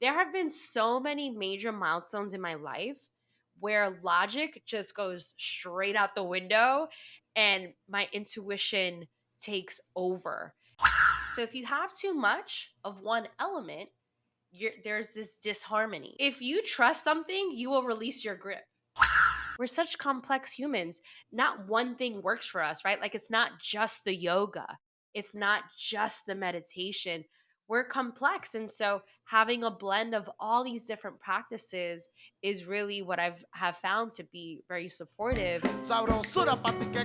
there have been so many major milestones in my life where logic just goes straight out the window and my intuition takes over. So if you have too much of one element, there's this disharmony. If you trust something, you will release your grip. We're such complex humans. Not one thing works for us, right? Like it's not just the yoga, it's not just the meditation. We're complex. And so having a blend of all these different practices is really what I've have found to be very supportive. Sabrosura pa' ti que.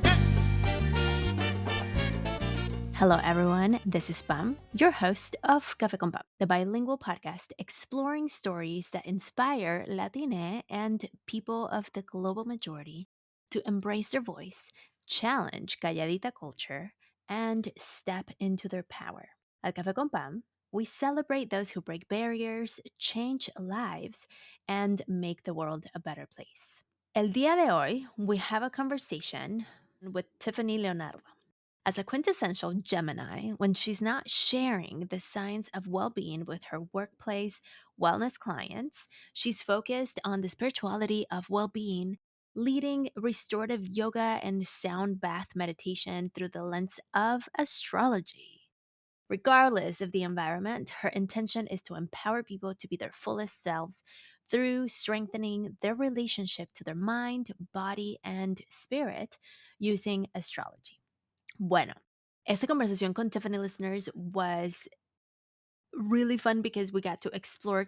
Hello, everyone. This is Pam, your host of Café con Pam, the bilingual podcast exploring stories that inspire Latine and people of the global majority to embrace their voice, challenge calladita culture, and step into their power. At Café con Pam, we celebrate those who break barriers, change lives, and make the world a better place. El día de hoy, we have a conversation with Tiffany Leonardo. As a quintessential Gemini, when she's not sharing the signs of well being with her workplace wellness clients, she's focused on the spirituality of well being, leading restorative yoga and sound bath meditation through the lens of astrology. Regardless of the environment, her intention is to empower people to be their fullest selves through strengthening their relationship to their mind, body, and spirit using astrology. Bueno, esta conversación con Tiffany listeners was really fun because we got to explore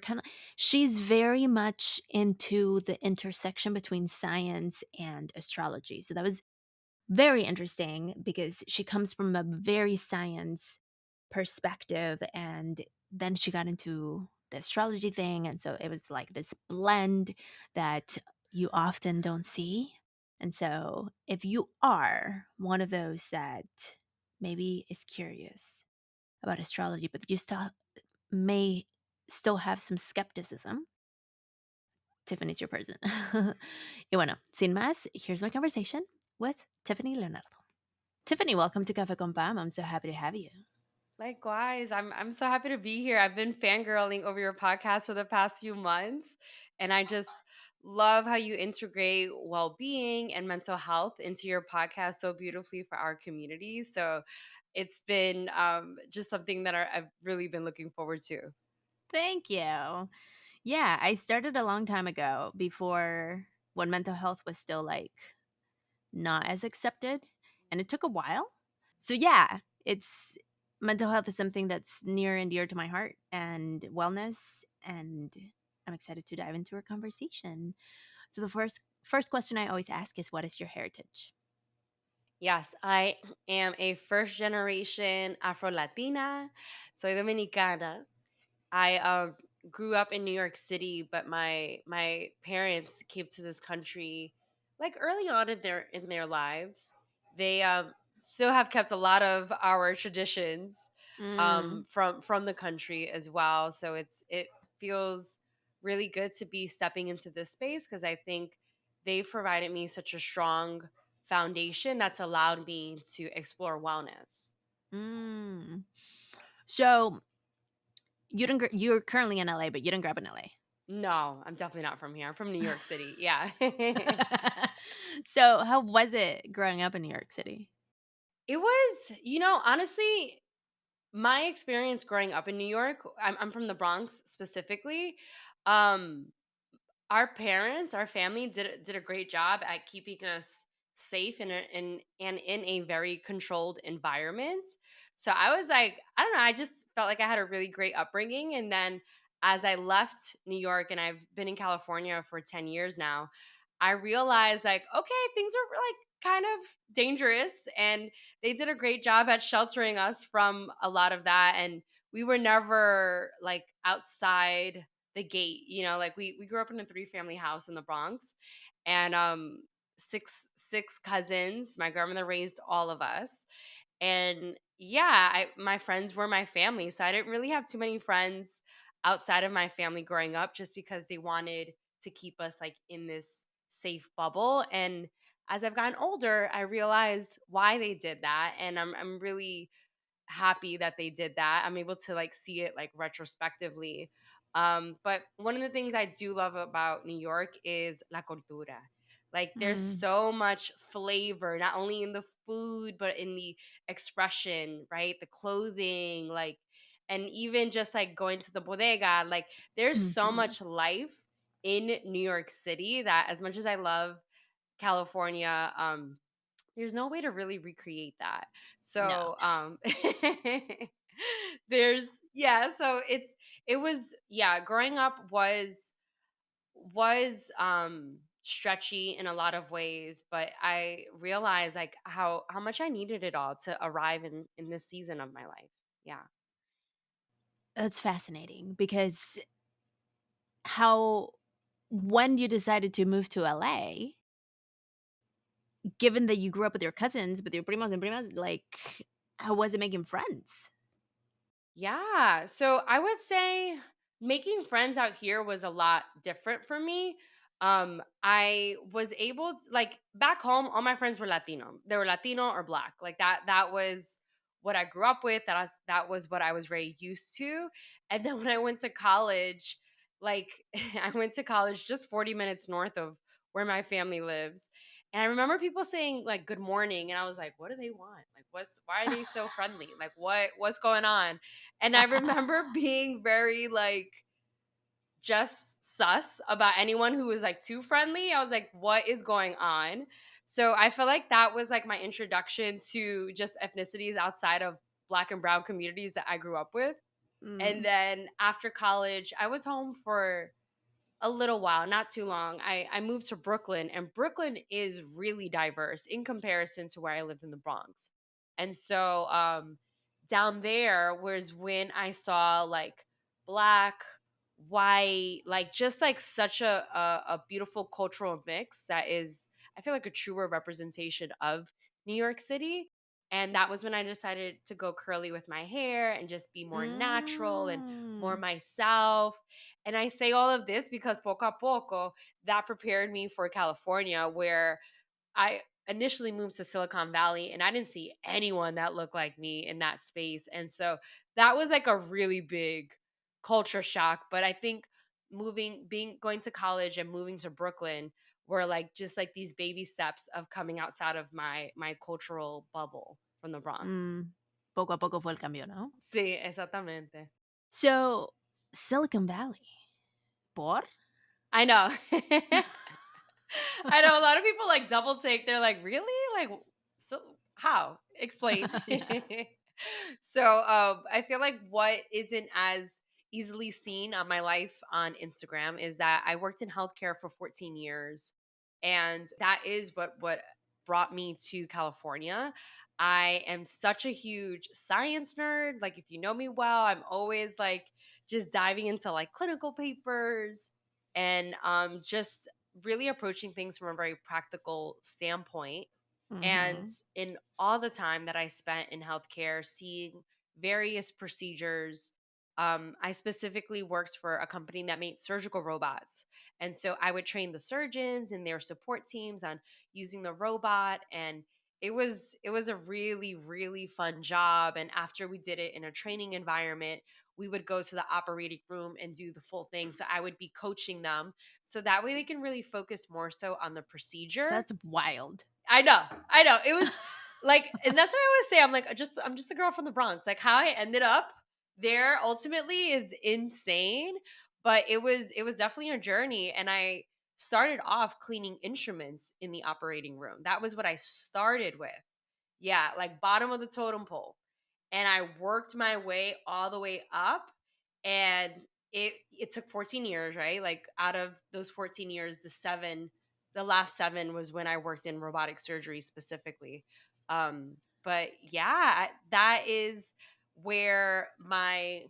she's very much into the intersection between science and astrology. So that was very interesting because she comes from a very science perspective, and then she got into the astrology thing, and so it was like this blend that you often don't see. And so if you are one of those that maybe is curious about astrology but you still may still have some skepticism, Tiffany's your person. Y bueno, sin más, here's my conversation with Tiffany Leonardo. Tiffany, welcome to Cafe con Pam. I'm so happy to have you. Likewise, I'm so happy to be here. I've been fangirling over your podcast for the past few months, and I just love how you integrate well-being and mental health into your podcast so beautifully for our community. So it's been just something that I've really been looking forward to. Thank you. Yeah, I started a long time ago before when mental health was still like not as accepted, and it took a while. So yeah, it's mental health is something that's near and dear to my heart and wellness, and I'm excited to dive into our conversation. So the first question I always ask is, what is your heritage? Yes, I am a first generation Afro Latina. Soy dominicana. I grew up in New York City, but my parents came to this country like early on in their lives. They still have kept a lot of our traditions Mm, from the country as well. So it feels really good to be stepping into this space because I think they've provided me such a strong foundation that's allowed me to explore wellness. mm. So you're currently in LA, but you didn't grow up in LA. No, I'm definitely not from here. I'm from New York City. Yeah. So how was it growing up in New York City? It was, honestly, my experience growing up in New York, I'm from the Bronx specifically. Um, our parents, our family did a great job at keeping us safe in a very controlled environment. So I was like, I don't know, I just felt like I had a really great upbringing. And then as I left New York and I've been in California for 10 years now, I realized like, okay, things were like kind of dangerous and they did a great job at sheltering us from a lot of that. And we were never like outside the gate, like we grew up in a three-family house in the Bronx, and six cousins. My grandmother raised all of us, and yeah, my friends were my family, so I didn't really have too many friends outside of my family growing up just because they wanted to keep us like in this safe bubble. And as I've gotten older, I realized why they did that, and I'm really happy that they did that. I'm able to like see it like retrospectively. But one of the things I do love about New York is la cultura. Like there's Mm, so much flavor, not only in the food, but in the expression, right? The clothing, like, and even just like going to the bodega, like there's so mhm. much life in New York City that as much as I love California, there's no way to really recreate that. No. So, there's yeah, so it was yeah, growing up was stretchy in a lot of ways, but I realized like how much I needed it all to arrive in this season of my life. Yeah. That's fascinating because how when you decided to move to LA, given that you grew up with your cousins, with your primos and primas, like, how was it making friends? Yeah. So I would say making friends out here was a lot different for me. I was able to like back home, all my friends were Latino. They were Latino or black. Like that was what I grew up with. That was what I was very used to. And then when I went to college, like I went to college just 40 minutes north of where my family lives. And I remember people saying like good morning. And I was like, what do they want? Like why are they so friendly? Like what's going on? And I remember being very like just sus about anyone who was like too friendly. I was like, what is going on? So I feel like that was like my introduction to just ethnicities outside of black and brown communities that I grew up with. And Mm, then after college, I was home for a little while, not too long. I moved to Brooklyn, and Brooklyn is really diverse in comparison to where I lived in the Bronx. And so down there was when I saw like black, white, like just like such a beautiful cultural mix that is I feel like a truer representation of New York City. And that was when I decided to go curly with my hair and just be more natural and more mm. myself. And I say all of this because poco a poco, that prepared me for California, where I initially moved to Silicon Valley and I didn't see anyone that looked like me in that space. And so that was like a really big culture shock. But I think going to college and moving to Brooklyn were like just like these baby steps of coming outside of my cultural bubble from the Bronx. Mm, poco a poco fue el cambio, ¿no? Sí, exactamente. So, Silicon Valley. ¿Por? I know. I know a lot of people like double take. They're like, "Really? Like so how? Explain." Yeah. So, I feel like what isn't as easily seen on my life on Instagram is that I worked in healthcare for 14 years, and that is what brought me to California. I am such a huge science nerd. Like if you know me well, I'm always like just diving into like clinical papers and just really approaching things from a very practical standpoint. And Mhm. in all the time that I spent in healthcare, seeing various procedures, I specifically worked for a company that made surgical robots. And so I would train the surgeons and their support teams on using the robot. And it was a really, really fun job. And after we did it in a training environment, we would go to the operating room and do the full thing. So I would be coaching them so that way they can really focus more so on the procedure. That's wild. I know. I know. It was like and that's what I always say. I'm like, I'm just a girl from the Bronx. Like how I ended up there ultimately is insane. But it was definitely a journey. And I started off cleaning instruments in the operating room. That was what I started with. Yeah, like bottom of the totem pole. And I worked my way all the way up. And it took 14 years, right? Like out of those 14 years, the last 7 was when I worked in robotic surgery specifically. But yeah, that is where my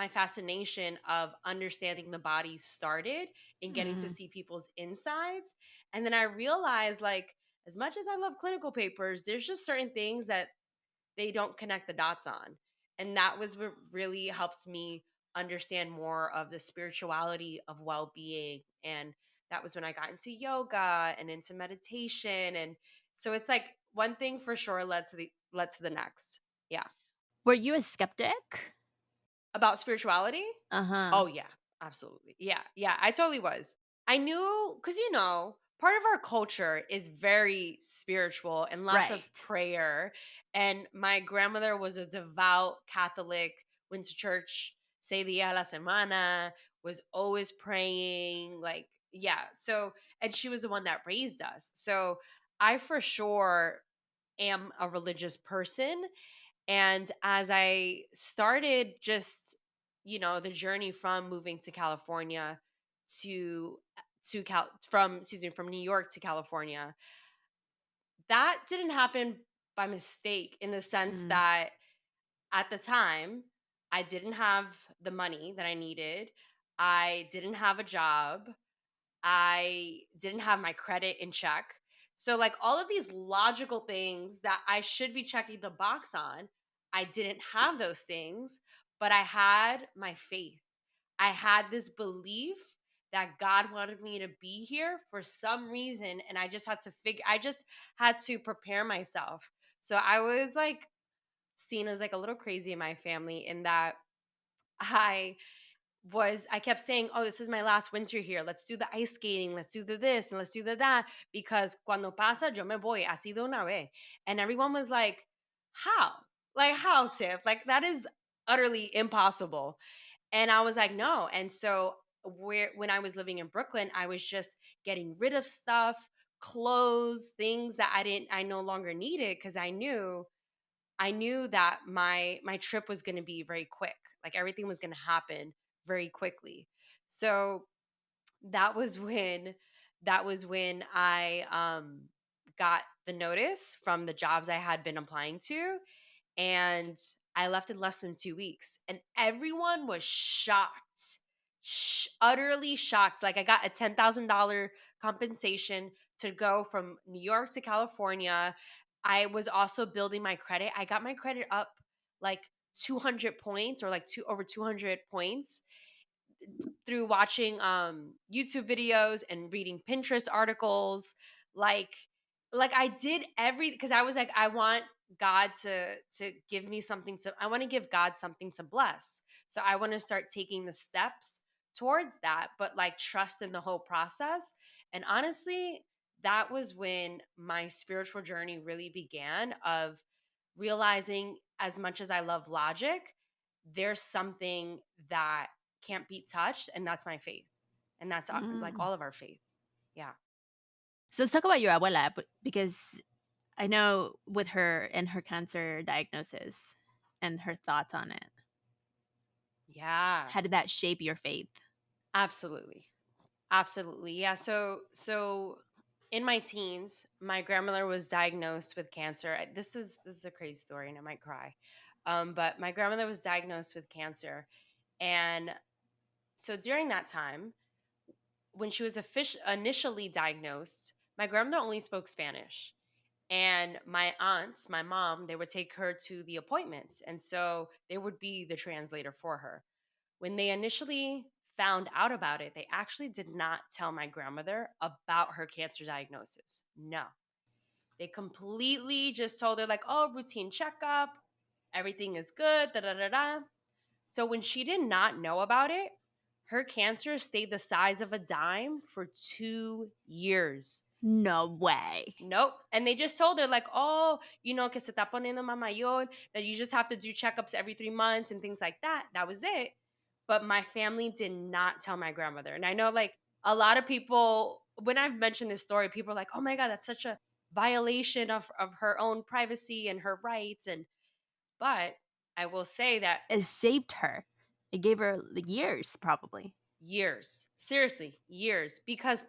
fascination of understanding the body started in getting to Mhm. see people's insides. And then I realized like as much as I love clinical papers, there's just certain things that they don't connect the dots on. And that was what really helped me understand more of the spirituality of well being. And that was when I got into yoga and into meditation. And so it's like one thing for sure led to the next. Yeah. Were you a skeptic? About spirituality? Uh-huh. Oh yeah. Absolutely. Yeah. Yeah. I totally was. I knew because, part of our culture is very spiritual and lots of Right. prayer. And my grandmother was a devout Catholic, went to church, say dia a la semana, was always praying. Like, yeah. So, and she was the one that raised us. So I for sure am a religious person. And as I started just, the journey from moving to California to from New York to California, that didn't happen by mistake in the sense Mm. that at the time I didn't have the money that I needed. I didn't have a job. I didn't have my credit in check. So, like, all of these logical things that I should be checking the box on, I didn't have those things, but I had my faith. I had this belief that God wanted me to be here for some reason. And I just had to prepare myself. So, I was like seen as like a little crazy in my family in that I I kept saying, "Oh, this is my last winter here. Let's do the ice skating. Let's do the this and let's do the that. Because cuando pasa, yo me voy así de una vez." And everyone was like, "How? Like how, Tiff? Like that is utterly impossible." And I was like, "No." And so when I was living in Brooklyn, I was just getting rid of stuff, clothes, things that I no longer needed because I knew that my trip was going to be very quick. Like everything was going to happen very quickly. So that was when I got the notice from the jobs I had been applying to, and I left in less than 2 weeks, and everyone was shocked. Utterly shocked. Like I got a $10,000 compensation to go from New York to California. I was also building my credit. I got my credit up like 200 points or like over 200 points through watching YouTube videos and reading Pinterest articles. Like I did because I was like, I want God to give me something to I want to give God something to bless. So I want to start taking the steps towards that, but like trust in the whole process. And honestly, that was when my spiritual journey really began of realizing as much as I love logic, there's something that can't be touched, and that's my faith. And that's like Mm. all of our faith. Yeah. So let's talk about your abuela, because I know with her and her cancer diagnosis and her thoughts on it, Yeah. how did that shape your faith? Absolutely. Absolutely. Yeah. So in my teens, my grandmother was diagnosed with cancer. This is a crazy story and I might cry. But my grandmother was diagnosed with cancer. And so during that time, when she was initially diagnosed, my grandmother only spoke Spanish. And my aunts, my mom, they would take her to the appointments. And so they would be the translator for her. When they initially found out about it, they actually did not tell my grandmother about her cancer diagnosis. No. They completely just told her, like, oh, routine checkup, everything is good, da da da da. So when she did not know about it, her cancer stayed the size of a dime for 2 years. No way. Nope. And they just told her, like, oh, que se está poniendo más mayor, that you just have to do checkups every 3 months and things like that. That was it. But my family did not tell my grandmother. And I know, like, a lot of people, when I've mentioned this story, people are like, oh my God, that's such a violation of her own privacy and her rights. But I will say that It saved her. It gave her years, probably. years, seriously, years. Because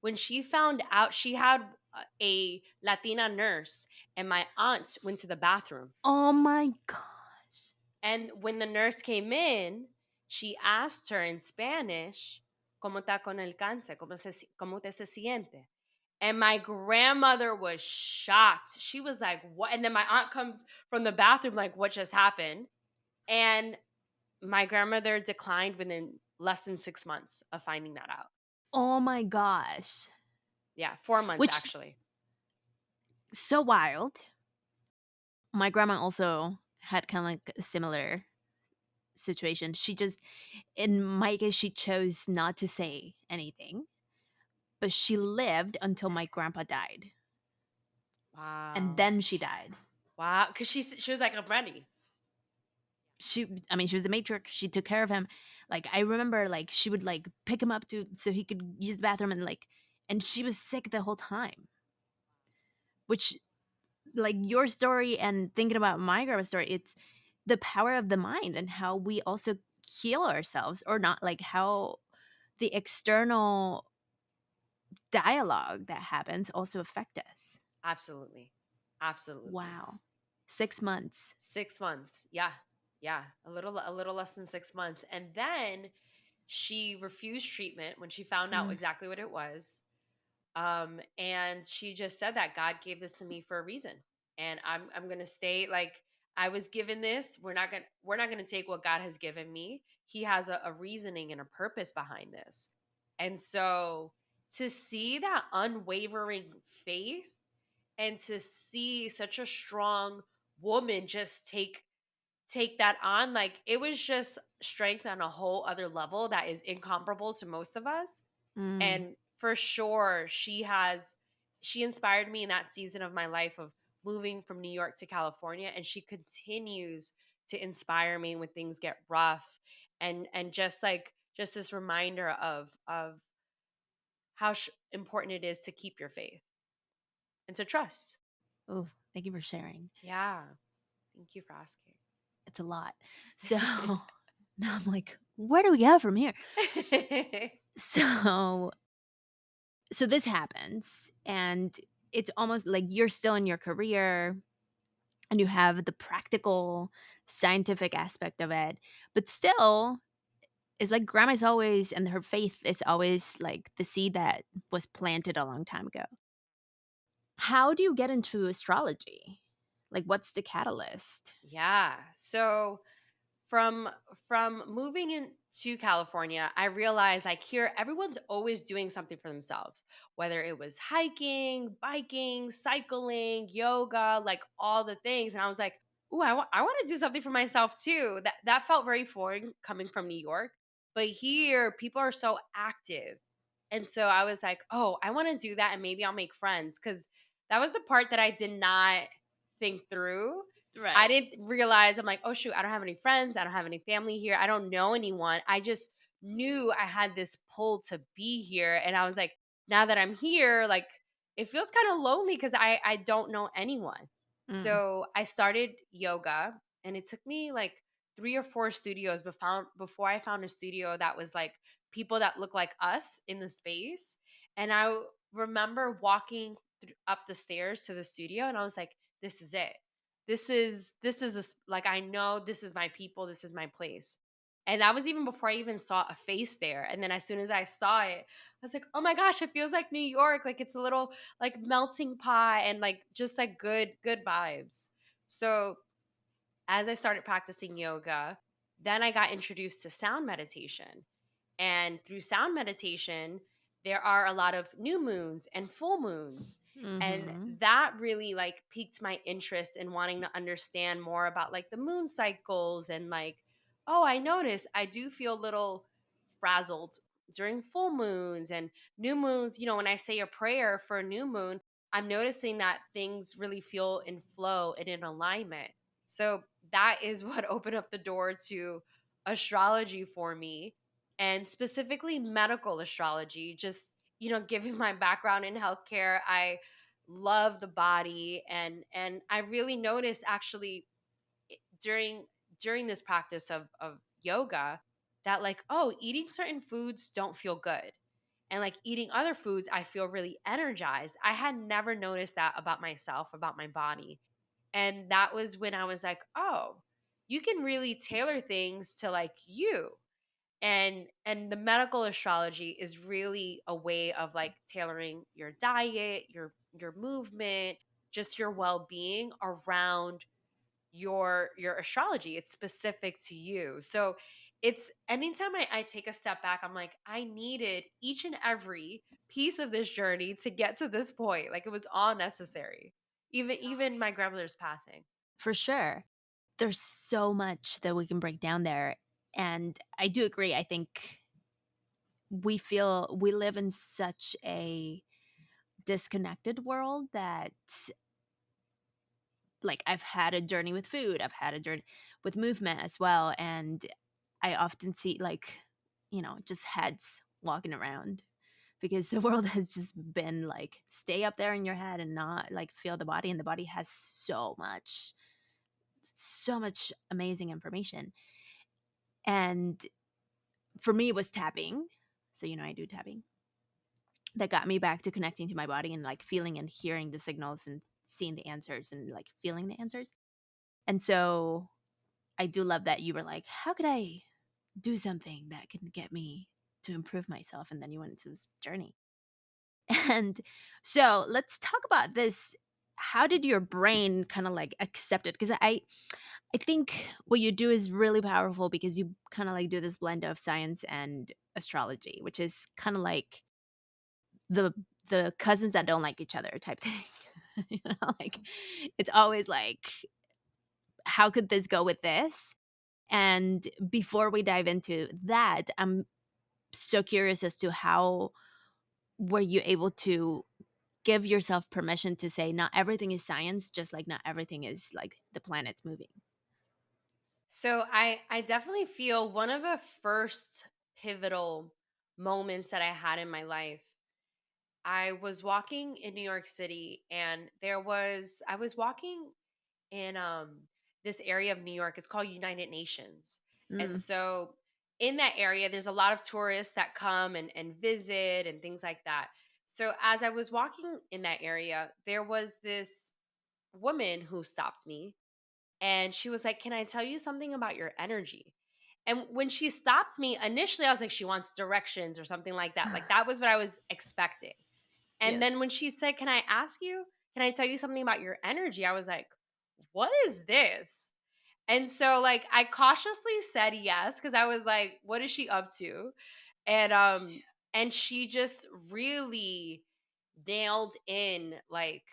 when she found out she had a Latina nurse, and my aunt went to the bathroom. Oh my gosh. And when the nurse came in, she asked her in Spanish, ¿Cómo está con el cáncer? ¿Cómo te se siente? And my grandmother was shocked. She was like, what? And then my aunt comes from the bathroom, like, what just happened? And my grandmother declined within less than 6 months of finding that out. Oh my gosh. Yeah, 4 months Which, actually. so wild. My grandma also had kind of like a similar situation. She just, in my case, she chose not to say anything, but she lived until my grandpa died, and Wow. then she died. Wow. Because she was like, I'm ready. I mean, she was the matriarch. She took care of him. Like, I remember, like, she would like pick him up to so he could use the bathroom, and like, and she was sick the whole time. Which, like, your story and thinking about my grandma's story, it's the power of the mind and how we also heal ourselves, or not, like how the external dialogue that happens also affect us. Absolutely. Absolutely. Wow. 6 months. 6 months. Yeah. Yeah. A little less than 6 months. And then she refused treatment when she found out Mm, exactly what it was. And she just said that God gave this to me for a reason. And I'm gonna stay like I was given this. We're not gonna take what God has given me. He has a reasoning and a purpose behind this. And so to see that unwavering faith and to see such a strong woman just take that on, like it was just strength on a whole other level that is incomparable to most of us. mm. And for sure, she inspired me in that season of my life of moving from New York to California, and she continues to inspire me when things get rough, and just this reminder of how important it is to keep your faith and to trust. Oh, thank you for sharing. Yeah, thank you for asking. It's a lot. So now I'm like, where do we go from here? So so this happens, and it's almost like you're still in your career, and you have the practical scientific aspect of it, but still, it's like grandma's always, and her faith is always like the seed that was planted a long time ago. How do you get into astrology? Like, what's the catalyst? Yeah. So from from moving into California, I realized like here everyone's always doing something for themselves, whether it was hiking, biking, cycling, yoga, like all the things. And I was like, "Ooh, I want to do something for myself too." That felt very foreign coming from New York, but here people are so active. And so I was like, "Oh, I want to do that and maybe I'll make friends." Cuz that was the part that I did not think through. I Right. didn't realize, I'm like, "Oh shoot, I don't have any friends, I don't have any family here, I don't know anyone." I just knew I had this pull to be here, and I was like, now that I'm here, like it feels kind of lonely cuz I don't know anyone. Mm, So, I started yoga, and it took me like 3 or 4 studios before I found a studio that was like people that look like us in the space. And remember walking up the stairs to the studio, and I was like, this is it. This is like I know this is my people, this is my place. And that was even before I even saw a face there. And then as soon as I saw it, I was like, "Oh my gosh, it feels like New York. Like it's a little like melting pot and like just like good vibes." So, as I started practicing yoga, then I got introduced to sound meditation. And through sound meditation, there are a lot of new moons and full moons. And mhm. that really like piqued my interest in wanting to understand more about like the moon cycles and like, oh, I notice I do feel a little frazzled during full moons and new moons. When I say a prayer for a new moon, I'm noticing that things really feel in flow and in alignment. So that is what opened up the door to astrology for me, and specifically medical astrology. Just, given my background in healthcare, I love the body, and I really noticed actually during this practice of yoga that like, oh, eating certain foods don't feel good. And like eating other foods, I feel really energized. I had never noticed that about myself, about my body. And that was when I was like, oh, you can really tailor things to like you. And the medical astrology is really a way of like tailoring your diet, your movement, just your well-being around your astrology. It's specific to you. So it's anytime I take a step back, I'm like, I needed each and every piece of this journey to get to this point. Like it was all necessary. Even my grandmother's passing. For sure. There's so much that we can break down there. And I do agree. I think we live in such a disconnected world that, like, I've had a journey with food, I've had a journey with movement as well, and I often see, like, just heads walking around because the world has just been like, stay up there in your head and not like feel the body, and the body has so much amazing information. And for me, it was tapping. So, I do tapping that got me back to connecting to my body and like feeling and hearing the signals and seeing the answers and like feeling the answers. And so I do love that you were like, how could I do something that can get me to improve myself? And then you went into this journey. And so let's talk about this. How did your brain kind of like accept it? Because I think what you do is really powerful because you kind of like do this blend of science and astrology, which is kind of like the the cousins that don't like each other type thing. Like it's always like, how could this go with this? And before we dive into that, I'm so curious as to how were you able to give yourself permission to say not everything is science, just like not everything is like the planet's moving. So I definitely feel one of the first pivotal moments that I had in my life. I was walking in New York City, and I was walking in this area of New York. It's called United Nations. And Mm, so in that area there's a lot of tourists that come and visit and things like that. So as I was walking in that area, there was this woman who stopped me, and she was like, "Can I tell you something about your energy?" And when she stopped me, initially I was like, she wants directions or something like that. Like that was what I was expecting. And yes. then when she said, "Can I ask you, can I tell you something about your energy?" I was like, "What is this?" And so like I cautiously said yes, cuz I was like, "What is she up to?" And she just really nailed in like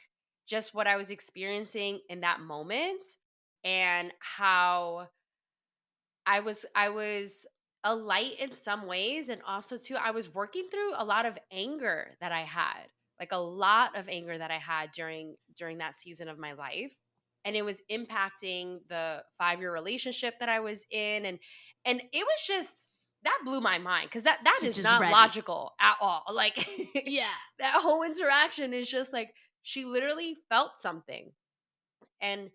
just what I was experiencing in that moment, and how I was a light in some ways, and also too I was working through a lot of anger that I had. Like a lot of anger that I had during that season of my life. And it was impacting the 5-year relationship that I was in, and it was just that blew my mind cuz that You're is just not ready. logical at all. Like Yeah. that whole interaction is just like she literally felt something. And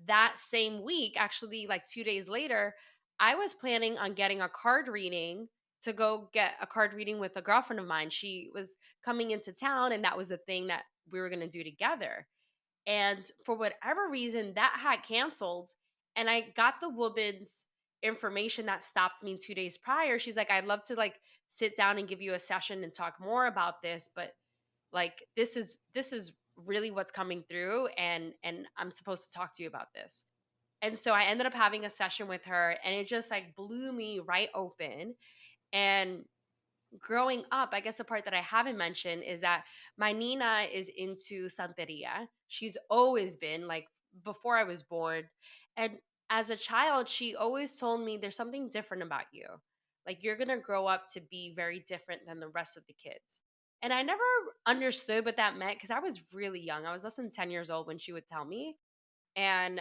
that same week, actually, like 2 days later, I was planning on getting a card reading to go get a card reading with a girlfriend of mine. She was coming into town, and that was the thing that we were going to do together. And for whatever reason, that had canceled. And I got the woman's information that stopped me 2 days prior. She's like, "I'd love to like sit down and give you a session and talk more about this, but like this is really what's coming through, and I'm supposed to talk to you about this." And so I ended up having a session with her, and it just like blew me right open. And growing up, I guess the part that I haven't mentioned is that my Nina is into Santeria. She's always been like before I was born. And as a child, she always told me there's something different about you. Like you're going to grow up to be very different than the rest of the kids. And I never understood what that meant because I was really young. I was less than 10 years old when she would tell me. And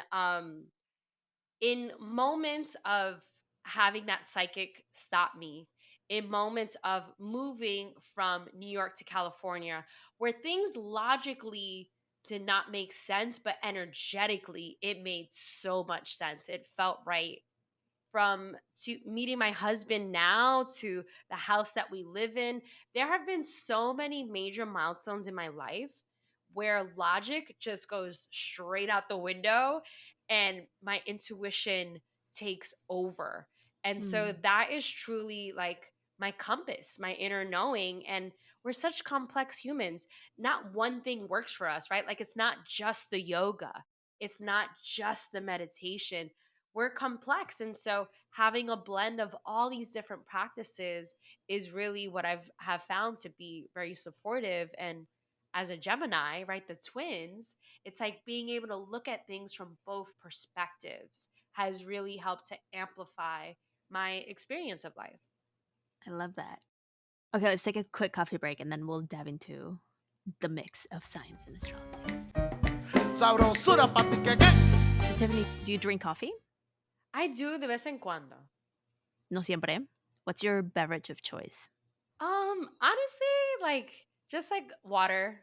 in moments of having that psychic stop me, in moments of moving from New York to California, where things logically did not make sense, but energetically it made so much sense. It felt right. From to meeting my husband now to the house that we live in, there have been so many major milestones in my life where logic just goes straight out the window and my intuition takes over. And so Mm, that is truly like my compass, my inner knowing. And we're such complex humans. Not one thing works for us, right? Like it's not just the yoga, it's not just the meditation. We're complex, and so having a blend of all these different practices is really what I've have found to be very supportive. And as a Gemini, right, the twins, it's like being able to look at things from both perspectives has really helped to amplify my experience of life. I love that. Okay, let's take a quick coffee break and then we'll dive into the mix of science and astrology. Sabrosura pa' ti que. So, Tiffany, do you drink coffee? I do de vez en cuando. No siempre. What's your beverage of choice? Honestly, like just like water,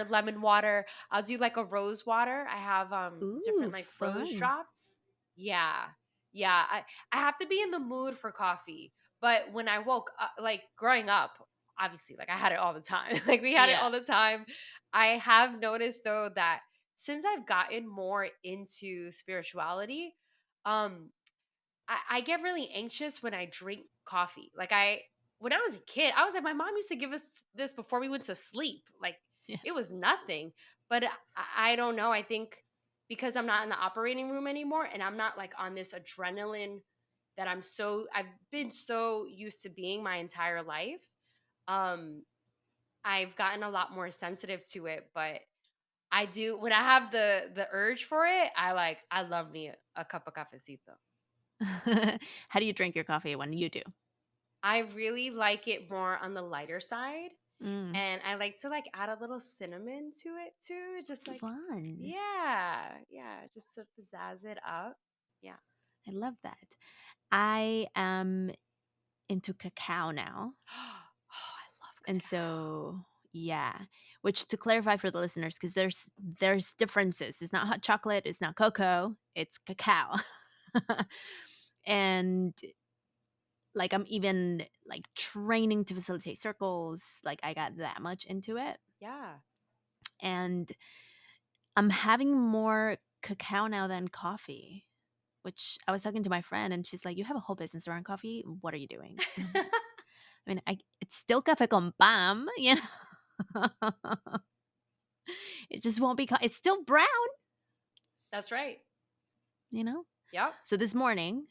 lemon water. I'll do like a rose water. I have Ooh, different like rose fun. drops. Yeah. Yeah, I have to be in the mood for coffee. But when I woke up, like growing up, obviously, like I had it all the time. Like we had it Yeah. all the time. I have noticed though that since I've gotten more into spirituality, um I get really anxious when I drink coffee. Like when I was a kid, I was like, my mom used to give us this before we went to sleep. Like it Yes. was nothing. But I don't know. I think because I'm not in the operating room anymore and I'm not like on this adrenaline that I've been so used to being my entire life. Um, I've gotten a lot more sensitive to it, but I do when I have the urge for it, I love me a cup of cafecito. How do you drink your coffee when you do? I really like it more on the lighter side, Mm, and I like to, like, add a little cinnamon to it too, just like fun. yeah, yeah, just to pizzazz it up. Yeah. I love that. I am into cacao now. Oh, I love And cacao. so, yeah, which to clarify for the listeners, because there's differences. It's not hot chocolate, it's not cocoa, it's cacao. And like I'm even like training to facilitate circles. Like I got that much into it. Yeah. And I'm having more cacao now than coffee, which I was talking to my friend and she's like, "You have a whole business around coffee. What are you doing?" And I'm like, I mean, it's still café con pam, you know. It just won't be it's still brown, That's right. you know? Yep. So this morning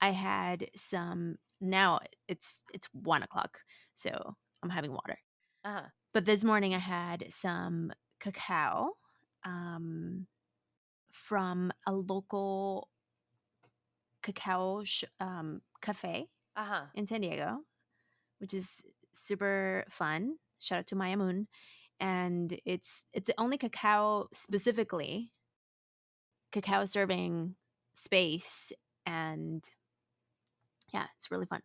I had some now it's 1 o'clock, so I'm having water. Uh-huh. But this morning I had some cacao um, from a local cafe Uh-huh. in San Diego, which is super fun. Shout out to Maya Moon. And it's the only cacao serving space, and yeah, it's really fun.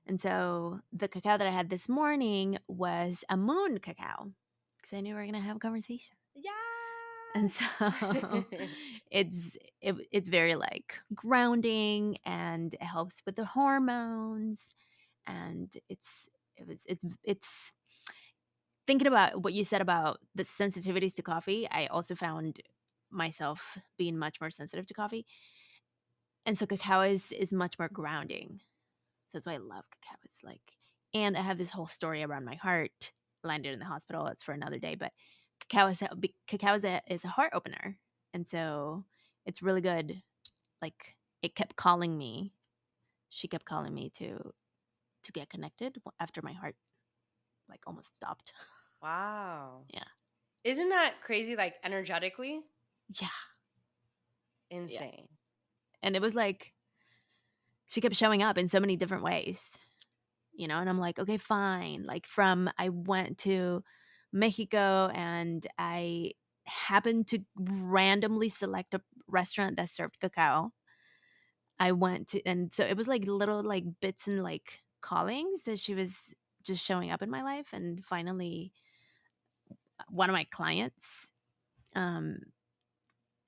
And so the cacao that I had this morning was a moon cacao because I knew we were gonna have a conversation. And so Yeah. it's very like grounding and it helps with the hormones, and it's thinking about what you said about the sensitivities to coffee. I also found myself being much more sensitive to coffee, and so cacao is much more grounding. So that's why I love cacao. It's like, and I have this whole story around my heart. Landed in the hospital. That's for another day. But cacao is a heart opener, and so it's really good. Like it kept calling me. She kept calling me to get connected after my heart like almost stopped. Wow. Yeah, Isn't that crazy, like, energetically? yeah, yeah. Insane. And it was like she kept showing up in so many different ways. And I'm like, okay, fine. Like from I went to Mexico and I happened to randomly select a restaurant that served cacao. I went to, and so it was like little like bits and like callings that she was just showing up in my life. And finally, one of my clients, um,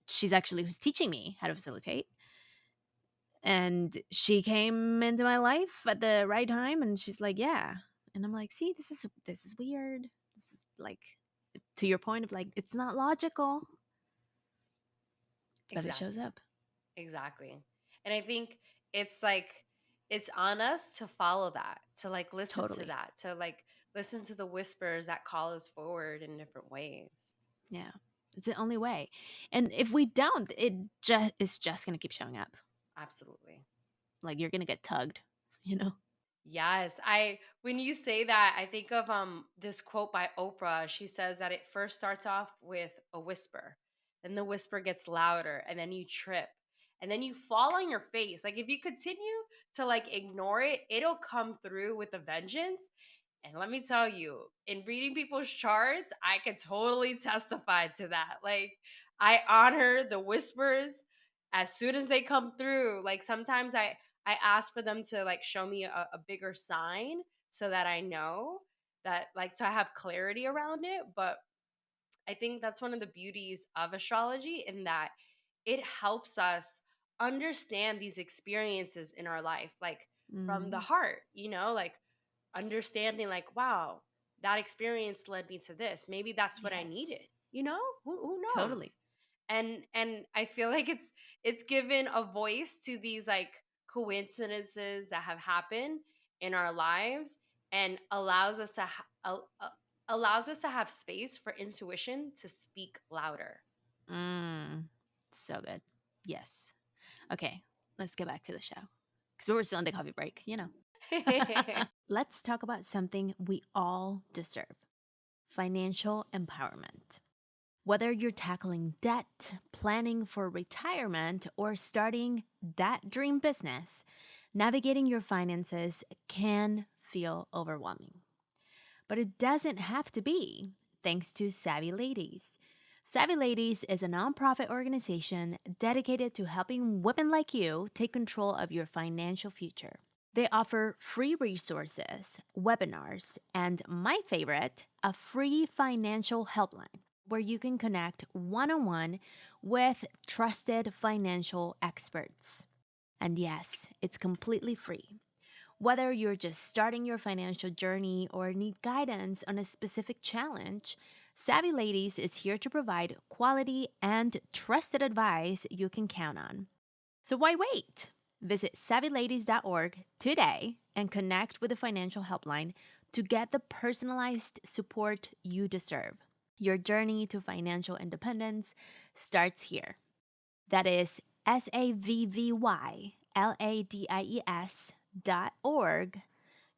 she's actually who's teaching me how to facilitate. And she came into my life at the right time and she's like, "Yeah." And I'm like, "See, this is weird. This is like to your point of like it's not logical, but it shows Exactly. up." Exactly. And I think it's like it's on us to follow that, to like listen to Totally. that, to like listen to the whispers that call us forward in different ways. Yeah. It's the only way. And if we don't, it's just going to keep showing up. Absolutely. Like you're going to get tugged, you know. Yes. I when you say that, I think of this quote by Oprah. She says that it first starts off with a whisper. Then the whisper gets louder and then you trip. and then you fall on your face. Like if you continue to like ignore it, it'll come through with a vengeance. And let me tell you, in reading people's charts, I could totally testify to that. Like, I honor the whispers as soon as they come through. Like, sometimes I ask for them to like show me a bigger sign so that I know that, like, so I have clarity around it. But I think that's one of the beauties of astrology in that it helps us understand these experiences in our life, like from the Mm, heart, like understanding like, wow, that experience led me to this. Maybe that's what I yes, needed. Who totally. knows? And I feel like it's given a voice to these like coincidences that have happened in our lives and allows us to have space for intuition to speak louder. Mm, so good. Yes. Okay, let's get back to the show because we're still in the coffee break. Let's talk about something we all deserve: financial empowerment. Whether you're tackling debt, planning for retirement, or starting that dream business, navigating your finances can feel overwhelming. But it doesn't have to be, thanks to Savvy Ladies. Savvy Ladies is a nonprofit organization dedicated to helping women like you take control of your financial future. They offer free resources, webinars, and my favorite, a free financial helpline where you can connect one on one with trusted financial experts. And yes, it's completely free. Whether you're just starting your financial journey or need guidance on a specific challenge, Savvy Ladies is here to provide quality and trusted advice you can count on. So why wait? Visit savvyladies.org today and connect with the financial helpline to get the personalized support you deserve. Your journey to financial independence starts here. That is savvyladies.org.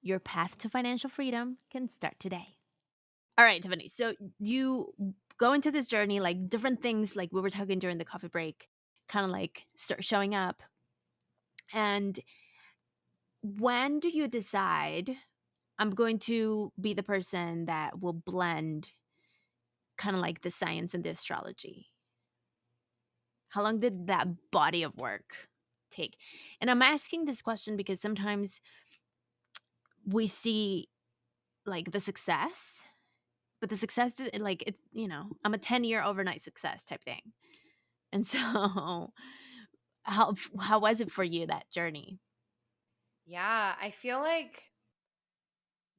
Your path to financial freedom can start today. All right, Tiffany. So you go into this journey, like different things, like we were talking during the coffee break, kind of like start showing up. And when do you decide I'm going to be the person that will blend kind of like the science and the astrology? How long did that body of work take? And I'm asking this question because sometimes we see like the success, but the success is like I'm a 10-year overnight success type thing. And so how was it for you, that journey? Yeah, I feel like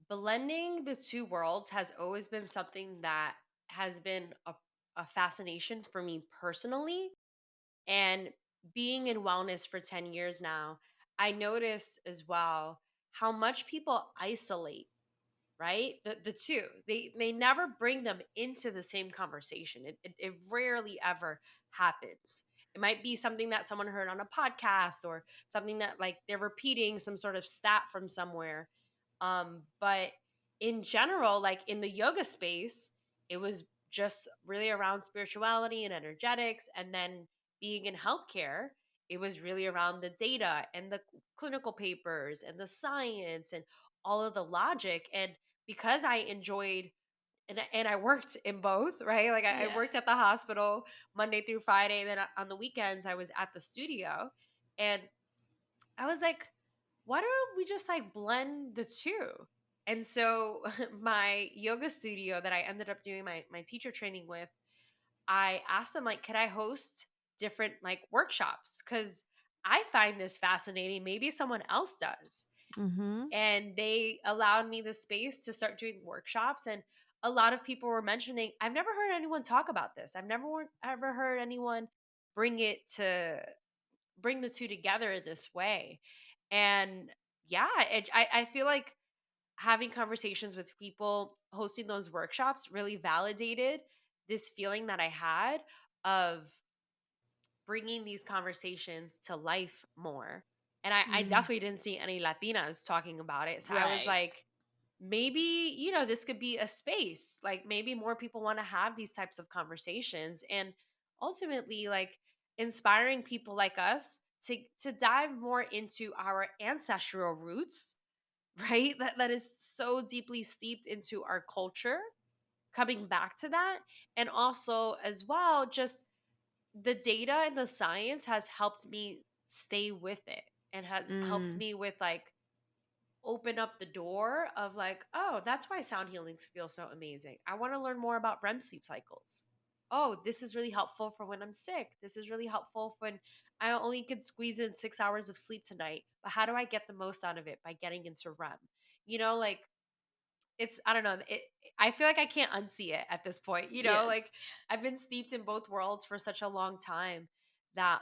blending the two worlds has always been something that has been a fascination for me personally. And being in wellness for 10 years now, I noticed as well how much people isolate, right? The two. They never bring them into the same conversation. It rarely ever happens. It might be something that someone heard on a podcast or something that like they're repeating some sort of stat from somewhere. But in general, like in the yoga space, it was just really around spirituality and energetics. And then being in healthcare, it was really around the data and the clinical papers and the science and all of the logic. And because I enjoyed and I worked in both, right? Like I Yeah. worked at the hospital Monday through Friday, and then on the weekends I was at the studio. And I was like, why don't we just like blend the two? And so my yoga studio that I ended up doing my teacher training with, I asked them like, could I host different like workshops? Because I find this fascinating. Maybe someone else does. Mhm. And they allowed me the space to start doing workshops. And a lot of people were mentioning, I've never heard anyone talk about this. I've never ever heard anyone bring it to bring the two together this way. And yeah, I feel like having conversations with people, hosting those workshops really validated this feeling that I had of bringing these conversations to life more. And I Mm, definitely didn't see any Latinas talking about it. So I was right. like, maybe, this could be a space. Like maybe more people want to have these types of conversations. And ultimately, like, inspiring people like us to dive more into our ancestral roots, right? That is so deeply steeped into our culture, coming back to that. And also as well, just the data and the science has helped me stay with it, and has helped Mm. me with like open up the door of like, oh, that's why sound healings feel so amazing. I want to learn more about REM sleep cycles. Oh, this is really helpful for when I'm sick. This is really helpful when I only can squeeze in 6 hours of sleep tonight. But how do I get the most out of it? By getting into REM. Like it's, I don't know. I feel like I can't unsee it at this point. Like Yes. I've been steeped in both worlds for such a long time that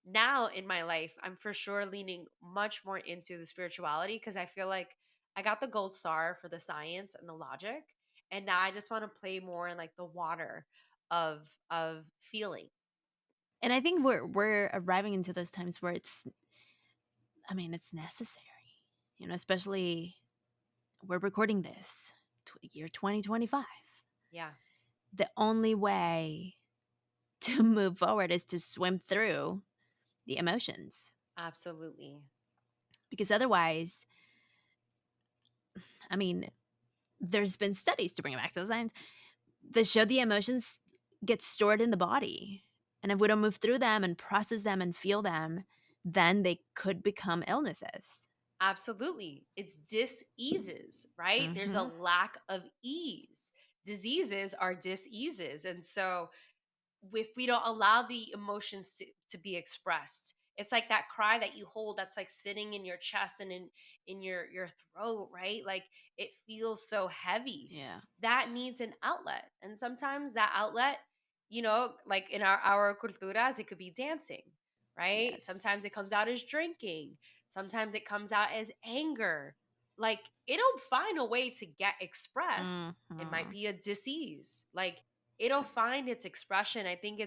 now in my life, I'm for sure leaning much more into the spirituality, because I feel like I got the gold star for the science and the logic. And now I just want to play more in like the water of feeling. And I think we're arriving into those times where it's necessary. Especially we're recording this year 2025. Yeah, The only way to move forward is to swim through the emotions, absolutely. because otherwise, I mean, there's been studies, to bring it back to the science, that show the emotions get stored in the body. And if we don't move through them and process them and feel them, then they could become illnesses. Absolutely. It's diseases, right? There's a Mhm. lack of ease. Diseases are diseases. And so if we don't allow the emotions to be expressed, it's like that cry that you hold that's like sitting in your chest and in your throat, right? Like it feels so heavy. Yeah. That needs an outlet. And sometimes that outlet, like in our culturas, it could be dancing, right? Yes. Sometimes it comes out as drinking. Sometimes it comes out as anger. Like it'll find a way to get expressed. It might Mhm. be a disease. Like it'll find its expression. I think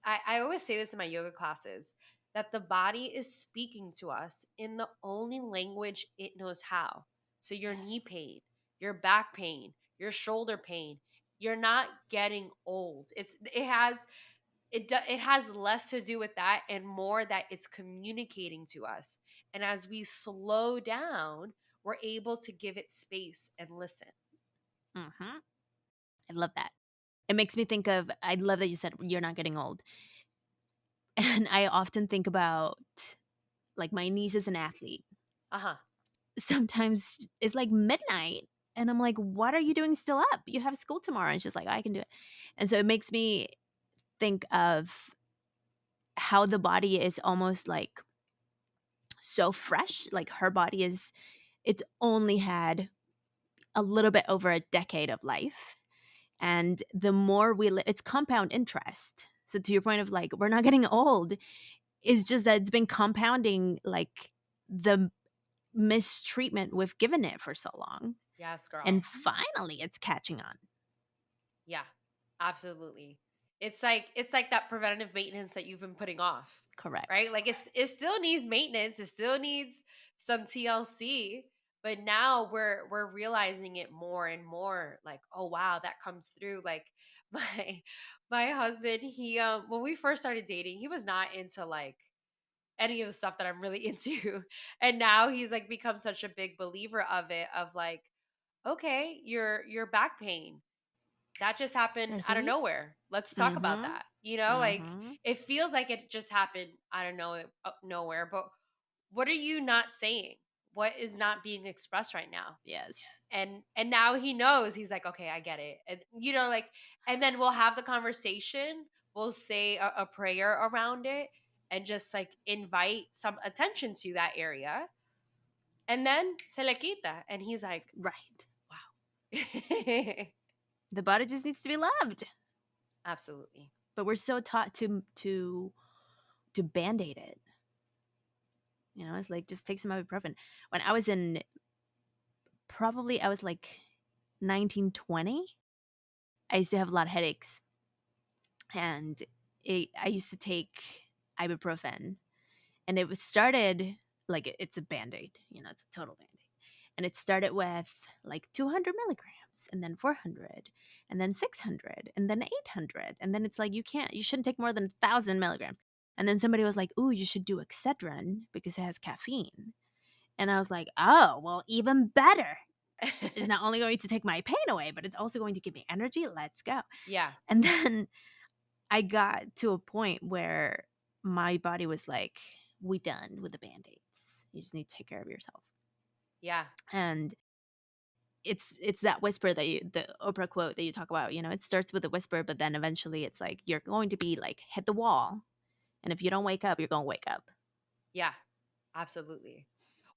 I always say this in my yoga classes, that the body is speaking to us in the only language it knows how. So your knee Yes. pain, your back pain, your shoulder pain, you're not getting old. It has less to do with that and more that it's communicating to us. And as we slow down, we're able to give it space and listen. Mhm. I love that. It makes me think of, I love that you said you're not getting old. And I often think about, like, my niece is an athlete. Uh-huh. Sometimes it's like midnight and I'm like, "What are you doing still up? You have school tomorrow." And she's like, "I can do it." And so it makes me think of how the body is almost like so fresh. Like her body it's only had a little bit over a decade of life. And the more it's compound interest. So to your point of like, we're not getting old, is just that it's been compounding, like the mistreatment we've given it for so long. Yes, And girl. finally it's catching on. Yeah, absolutely. It's like that preventative maintenance that you've been putting off, right? Correct. Like it still needs maintenance, it still needs some TLC, but now we're realizing it more and more. Like, oh wow, that comes through. Like my my husband, he when we first started dating, he was not into like any of the stuff that I'm really into. And now he's like become such a big believer of it, of like, okay, your back pain, that just happened There's a out of reason. nowhere. Let's talk about Mhm. that. Like Mhm. it feels like it just happened out of nowhere. But what are you not saying? What is not being expressed right now? Yes. And now he knows. He's like, okay, I get it. And like, and then we'll have the conversation. We'll say a prayer around it and just like invite some attention to that area. And then se le quita. And he's like, Right. wow. The body just needs to be loved. Absolutely. But we're so taught to band-aid it. It's like, just take some ibuprofen. When I was in, probably I was like 19, 20, I used to have a lot of headaches. And I used to take ibuprofen. And it was started like, it's a band-aid, it's a total band-aid. And it started with like 200 milligrams, and then 400, and then 600, and then 800. And then it's like, you shouldn't take more than 1,000 milligrams. And then somebody was like, ooh, you should do Excedrin because it has caffeine. And I was like, oh, well, even better. It's not only going to take my pain away, but it's also going to give me energy. Let's go. Yeah. And then I got to a point where my body was like, we done with the band-aids. You just need to take care of yourself. Yeah. And it's that whisper that the Oprah quote that you talk about, it starts with a whisper, but then eventually it's like you're going to be like hit the wall. And if you don't wake up, you're going to wake up. Yeah. Absolutely.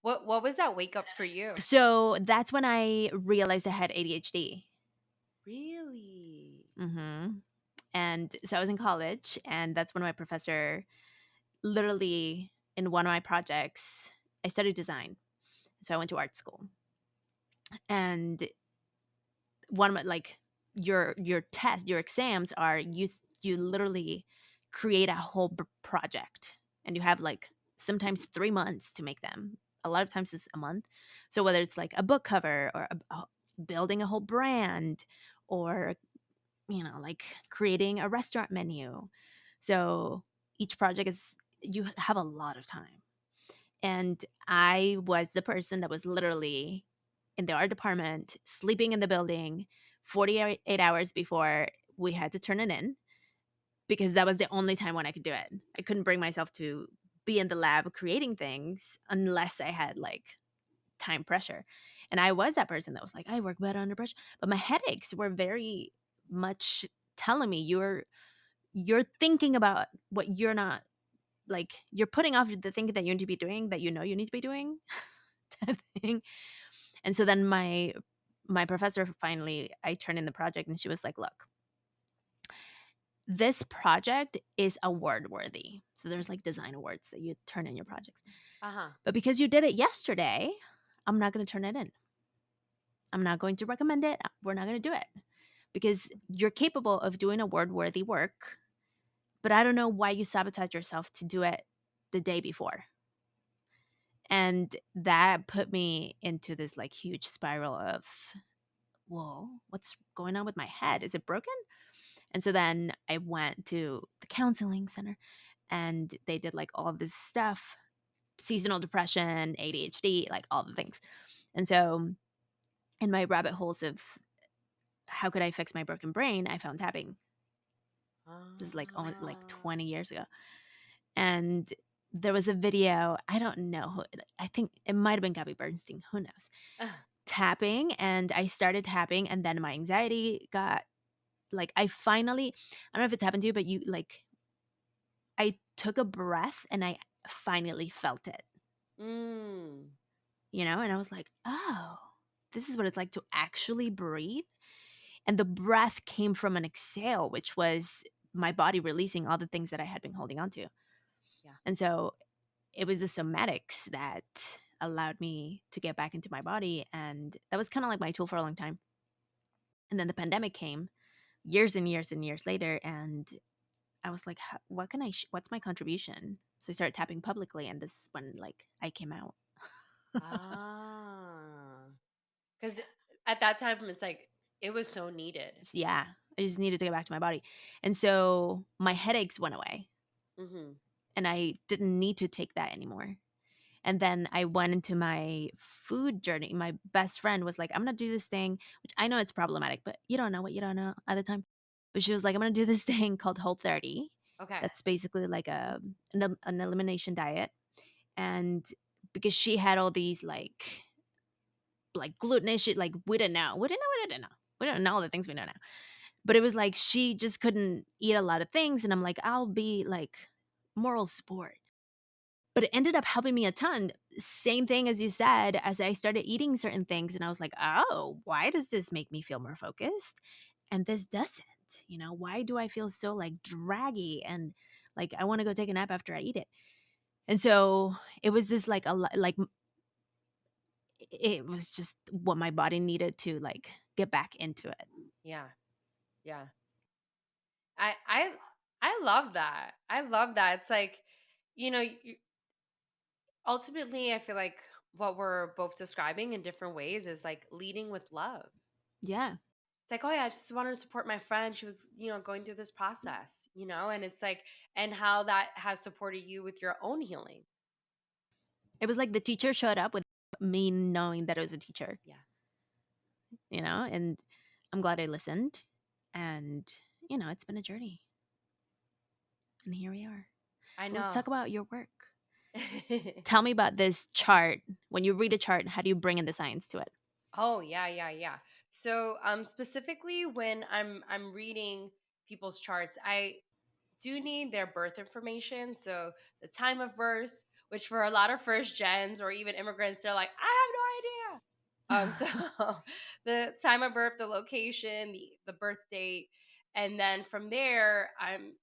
What was that wake up for you? So that's when I realized I had ADHD. Really? Hmm. And so I was in college, and that's when my professor literally in one of my projects, I studied design. So I went to art school. And one of my like your exams are you literally create a whole project, and you have like sometimes 3 months to make them. A lot of times it's a month. So whether it's like a book cover or building a whole brand, or like creating a restaurant menu. So each project is, you have a lot of time. And I was the person that was literally in the art department, sleeping in the building 48 hours before we had to turn it in, because that was the only time when I could do it. I couldn't bring myself to be in the lab creating things unless I had like time pressure. And I was that person that was like, I work better under pressure. But my headaches were very much telling me you're thinking about what you're not, like, you're putting off the thing that you need to be doing, that you need to be doing, type thing. And so then my professor, finally, I turned in the project, and she was like, look, this project is award worthy. So there's like design awards that you turn in your projects. Uh-huh. But because you did it yesterday, I'm not going to turn it in. I'm not going to recommend it. We're not going to do it because you're capable of doing award worthy work. But I don't know why you sabotage yourself to do it the day before. And that put me into this like huge spiral of, whoa, what's going on with my head? Is it broken? And so then I went to the counseling center, and they did like all of this stuff, seasonal depression, ADHD, like all the things. And so in my rabbit holes of how could I fix my broken brain, I found tapping. This is like only like Ah. 20 years ago. And there was a video, I don't know who, I think it might have been Gabby Bernstein, who knows, tapping. And I started tapping, and then my anxiety got like, I don't know if it's happened to you, but you like, I took a breath and I finally felt it, Mm. and I was like, oh, this is what it's like to actually breathe. And the breath came from an exhale, which was my body releasing all the things that I had been holding on to. Yeah. And so it was the somatics that allowed me to get back into my body. And that was kind of like my tool for a long time. And then the pandemic came years and years and years later. And I was like, what can what's my contribution? So I started tapping publicly. And this is when like I came out. Ah. Cuz at that time it's like it was so needed. Yeah, I just needed to get back to my body. And so my headaches went away, Mhm. and I didn't need to take that anymore. And then I went into my food journey. My best friend was like, I'm going to do this thing, which I know it's problematic, but you don't know what you don't know at the time. But she was like, I'm going to do this thing called Whole 30. Okay. That's basically like an elimination diet. And because she had all these like gluten issues, like we didn't know. We didn't know. We didn't know. We don't know all the things we know now. But it was like she just couldn't eat a lot of things. And I'm like, I'll be like moral support. But it ended up helping me a ton. Same thing as you said, as I started eating certain things, and I was like, "Oh, why does this make me feel more focused? And this doesn't." Why do I feel so like draggy and like I want to go take a nap after I eat it? And so it was just like it was just what my body needed to like get back into it. Yeah. Yeah. I love that. I love that. It's like, you know, ultimately I feel like what we're both describing in different ways is like leading with love. Yeah. It's like, oh yeah, I just wanted to support my friend. She was, going through this process, and it's like, and how that has supported you with your own healing. It was like the teacher showed up with me knowing that it was a teacher, Yeah, and I'm glad I listened. And, it's been a journey. And here we are. I Let's know. talk about your work. Tell me about this chart. When you read a chart, how do you bring in the science to it? Oh yeah, yeah, yeah. So specifically when I'm reading people's charts, I do need their birth information. So the time of birth, which for a lot of first gens or even immigrants, they're like, I have no idea. So the time of birth, the location, the birth date, and then from there, I'm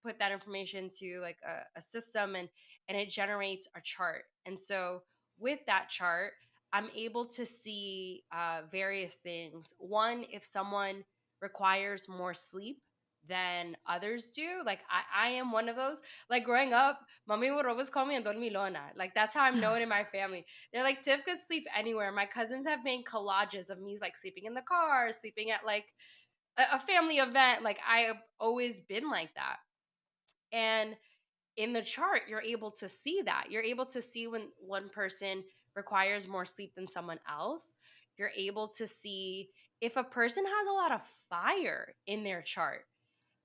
put that information to like a system, and it generates a chart. And so with that chart, I'm able to see various things. One, if someone requires more sleep than others do. Like I am one of those. Like growing up, mommy would always call me a dormilona. Like that's how I'm known in my family. They're like, Tiff could sleep anywhere. My cousins have made collages of me like sleeping in the car, sleeping at like a family event. Like I have always been like that. And in the chart, you're able to see that. You're able to see when one person requires more sleep than someone else. You're able to see if a person has a lot of fire in their chart.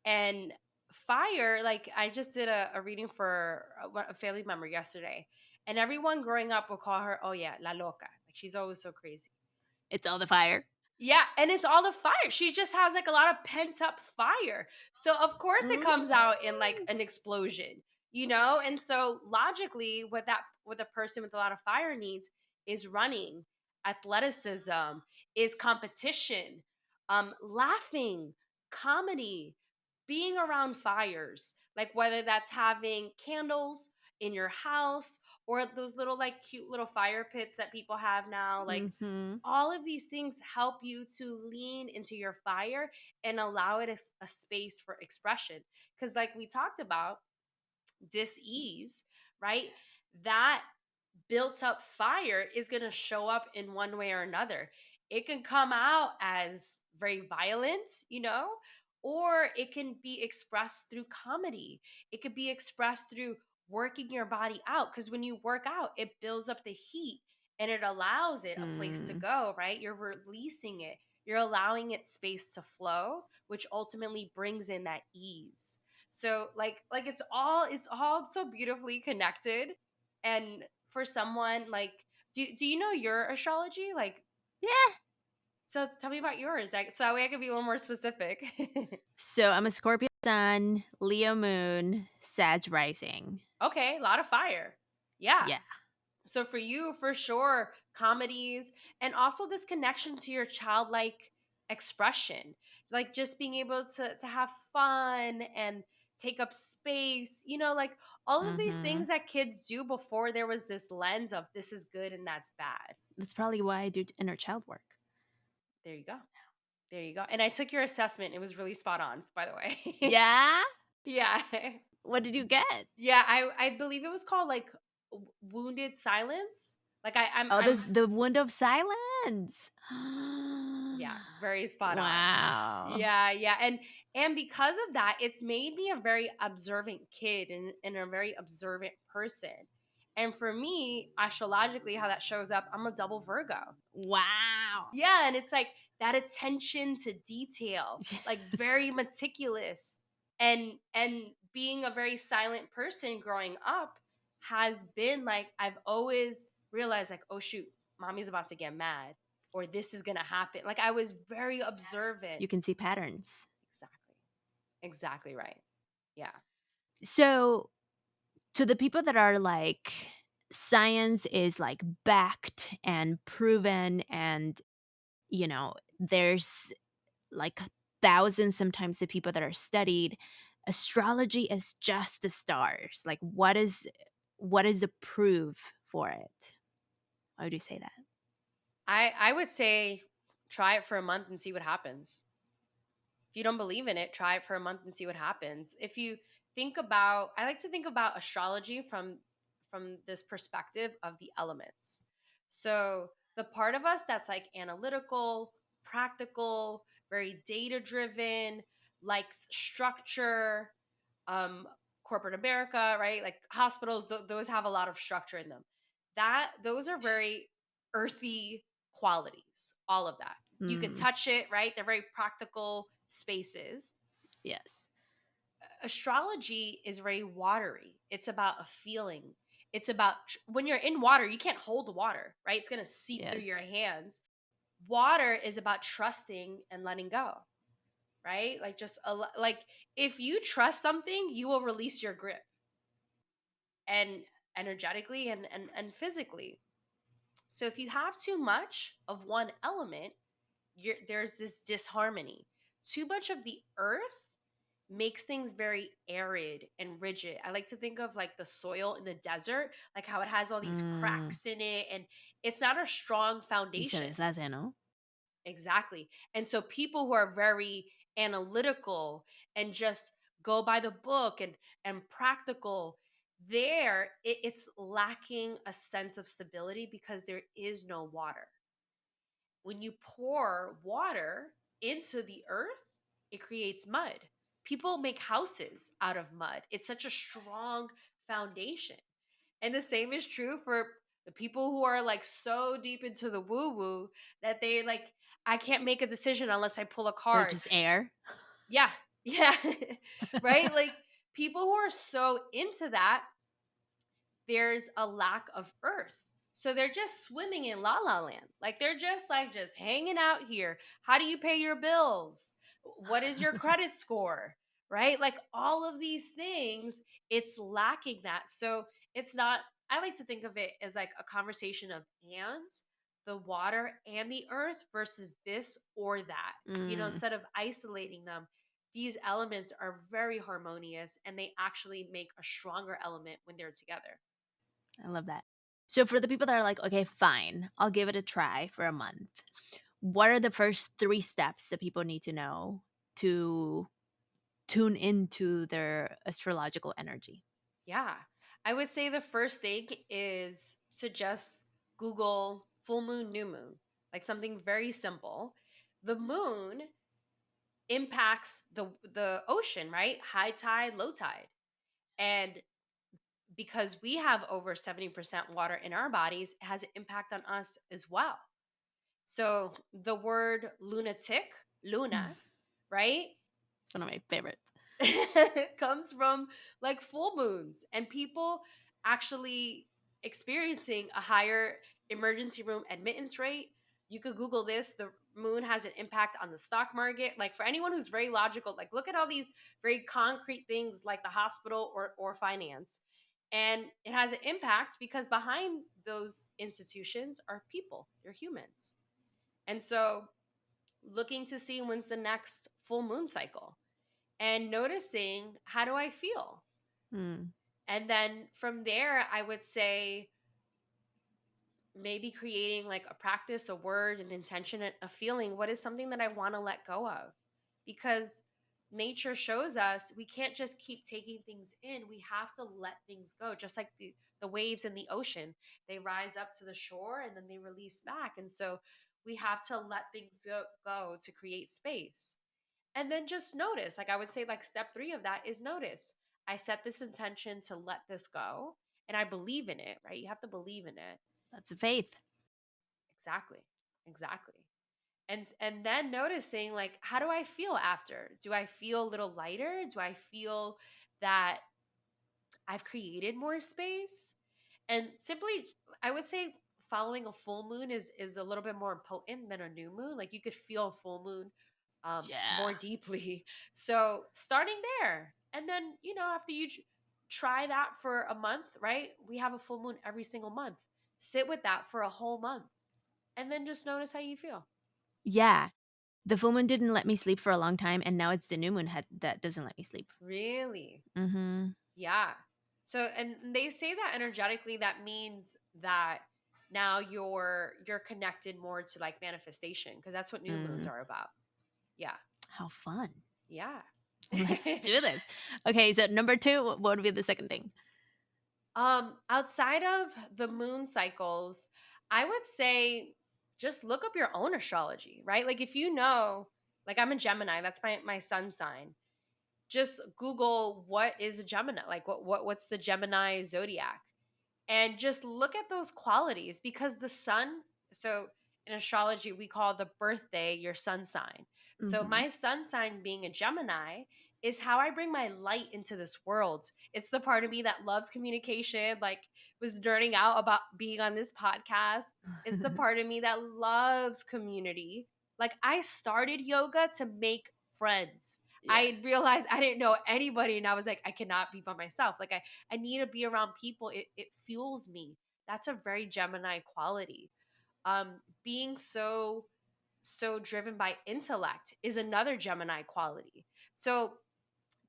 And fire, like I just did a reading for a family member yesterday, and everyone growing up will call her, oh yeah, la loca. Like she's always so crazy. It's all the fire. Yeah, and it's all the fire. She just has like a lot of pent up fire. So of course it Mm. comes out in like an explosion. And so logically what a person with a lot of fire needs is running, athleticism, is competition, laughing, comedy, being around fires. Like whether that's having candles in your house or those little like cute little fire pits that people have now, like Mhm. all of these things help you to lean into your fire and allow it a space for expression. Because, like we talked about, dis-ease, right? That built up fire is going to show up in one way or another. It can come out as very violent, or it can be expressed through comedy. It could be expressed through working your body out, because when you work out, it builds up the heat and it allows it a place to Mm. go, right? You're releasing it. You're allowing it space to flow, which ultimately brings in that ease. So like it's all so beautifully connected. And for someone like, do you know your astrology? Like, Yeah. so tell me about yours. Like, so that way I can be a little more specific. So I'm a Scorpio sun, Leo moon, Sag rising. Okay, a lot of fire. Yeah. Yeah. So for you, for sure, comedies and also this connection to your childlike expression, like just being able to have fun and take up space, like all of these Mhm. things that kids do before there was this lens of this is good and that's bad. That's probably why I do inner child work. There you go. There you go. And I took your assessment. It was really spot on, by the way. Yeah? Yeah. What did you get? Yeah, I believe it was called like wounded silence. Like Oh, I'm this the wound of silence. yeah, very spot on. Wow. Yeah, yeah. And because of that, it's made me a very observant kid and a very observant person. And for me, astrologically, how that shows up, I'm a double Virgo. Wow. Yeah, and it's like that attention to detail, like Yes. very meticulous. And being a very silent person growing up has been like I've always realized like, oh shoot, mommy's about to get mad or this is going to happen. Like I was very observant. You can see patterns. Exactly. Exactly right. Yeah. So, to the people that are like, science is like backed and proven, and, there's like thousands sometimes of people that are studied, astrology is just the stars. Like, what is the proof for it? Why would you say that? I would say try it for a month and see what happens. If you don't believe in it, try it for a month and see what happens. If you think about, I like to think about astrology from this perspective of the elements. So the part of us that's like analytical, practical, very data driven, likes structure, um, corporate America, right? Like hospitals, those have a lot of structure in them. Those are very earthy qualities, all of that. You could Mm, touch it, right? They're very practical spaces. yes. Astrology is very watery. It's about a feeling. It's about when you're in water, you can't hold the water, right? It's going to seep through your Yes. hands. Water is about trusting and letting go, right? Like just like if you trust something, you will release your grip, and energetically and physically. So if you have too much of one element, there's this disharmony. Too much of the earth makes things very arid and rigid. I like to think of like the soil in the desert, like how it has all these Mm, cracks in it and it's not a strong y se foundation. deshace, ¿no? Exactly. And so people who are very analytical and just go by the book and practical, it's lacking a sense of stability because there is no water. When you pour water into the earth, it creates mud. People make houses out of mud. It's such a strong foundation. And the same is true for the people who are like so deep into the woo woo that they like, I can't make a decision unless I pull a They're card. just air. Yeah. Yeah. Right? Like people who are so into that, there's a lack of earth. So they're just swimming in la la land. Like they're just hanging out here. How do you pay your bills? What is your credit score? Right? Like all of these things, it's lacking that. So it's not, I like to think of it as like a conversation of and the water and the earth versus this or that. Mm, Instead of isolating them, these elements are very harmonious and they actually make a stronger element when they're together. I love that. So for the people that are like, "Okay, fine, I'll give it a try for a month." What are the first 3 steps that people need to know to tune into their astrological energy? Yeah. I would say the first thing is to just Google full moon, new moon, like something very simple. The moon impacts the ocean, right? High tide, low tide. And because we have over 70% water in our bodies, it has an impact on us as well. So the word lunatic, luna, It's right? one of my favorites. Comes from like full moons and people actually experiencing a higher emergency room admittance rate. You could Google this. The moon has an impact on the stock market. Like for anyone who's very logical, like look at all these very concrete things like the hospital or finance. And it has an impact because behind those institutions are people, they're humans. And so looking to see when's the next full moon cycle and noticing how do I feel? Mm, And then from there, I would say maybe creating like a practice, a word, an intention, a feeling. What is something that I want to let go of? Because nature shows us we can't just keep taking things in. We have to let things go, just like the waves in the ocean. They rise up to the shore and then they release back. And so we have to let things go to create space. And then just notice, like I would say, like step three of that is notice. I set this intention to let this go and I believe in it, right? You have to believe in it. that's a faith. Exactly. Exactly. And then noticing like how do I feel after? Do I feel a little lighter? Do I feel that I've created more space? And simply I would say following a full moon is a little bit more potent than a new moon. Like you could feel a full moon Yeah. more deeply. So starting there, and then after you try that for a month, right? We have a full moon every single month. Sit with that for a whole month, and then just notice how you feel. Yeah. The full moon didn't let me sleep for a long time, and now it's the new moon that doesn't let me sleep. Really? Mhm. Yeah. So, and they say that energetically, that means that now you're connected more to like manifestation because that's what new moons Mm, are about. Yeah. how fun. Yeah. Let's do this. Okay, so number 2, what would be the second thing? Outside of the moon cycles, I would say just look up your own astrology, right? Like if you know, like I'm a Gemini, that's my sun sign. Just Google what is a Gemini, like what's the Gemini zodiac, and just look at those qualities because the sun, so in astrology we call the birthday your sun sign. So Hmm. my sun sign being a Gemini is how I bring my light into this world. It's the part of me that loves communication, like was nerding out about being on this podcast. It's the part of me that loves community. Like I started yoga to make friends. I Yes. realized I didn't know anybody and I was like, I cannot be by myself. Like I need to be around people. It fuels me. That's a very Gemini quality. Being so driven by intellect is another Gemini quality. So